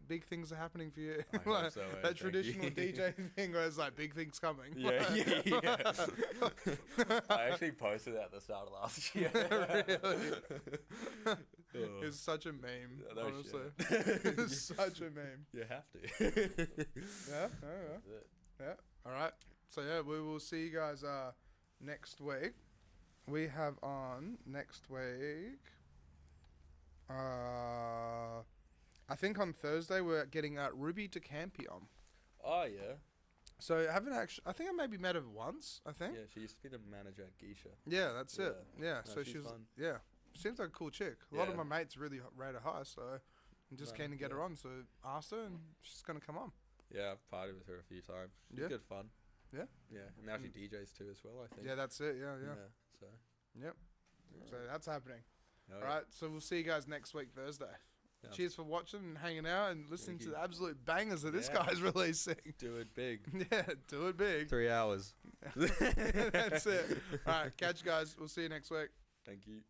big things are happening for you. I hope Like, so, that thank traditional you. DJ thing where it's like big things coming. Yeah. I actually posted that at the start of last year. Really? Oh. It's such a meme, No honestly. shit. It's such a meme. You have to. Yeah, yeah, That's it. yeah. All right. So yeah, we will see you guys next week. We have on next week. I think on Thursday we're getting Ruby to Campion. Oh yeah. So I haven't actually. I think I maybe met her once. I think. Yeah, she used to be the manager at Geisha. Yeah, that's it. Yeah. No, So she's she's fun. yeah. Seems like a cool chick. A lot of Yeah. my mates really rate her high, so I'm just No, keen to get yeah. her on. So asked her, and she's gonna come on. Yeah, I've partied with her a few times. She's Yeah. good fun. Yeah. Yeah, and now she DJs too as well, I think. Yeah, that's it. Yeah, yeah. So. Yep. So that's happening. Oh, All right. So we'll see you guys next week, Thursday. Yeah. Cheers for watching and hanging out and listening to the absolute bangers that this Yeah. guy's releasing. Do it big. Yeah, do it big. 3 hours. That's it. All right, catch you guys. We'll see you next week. Thank you.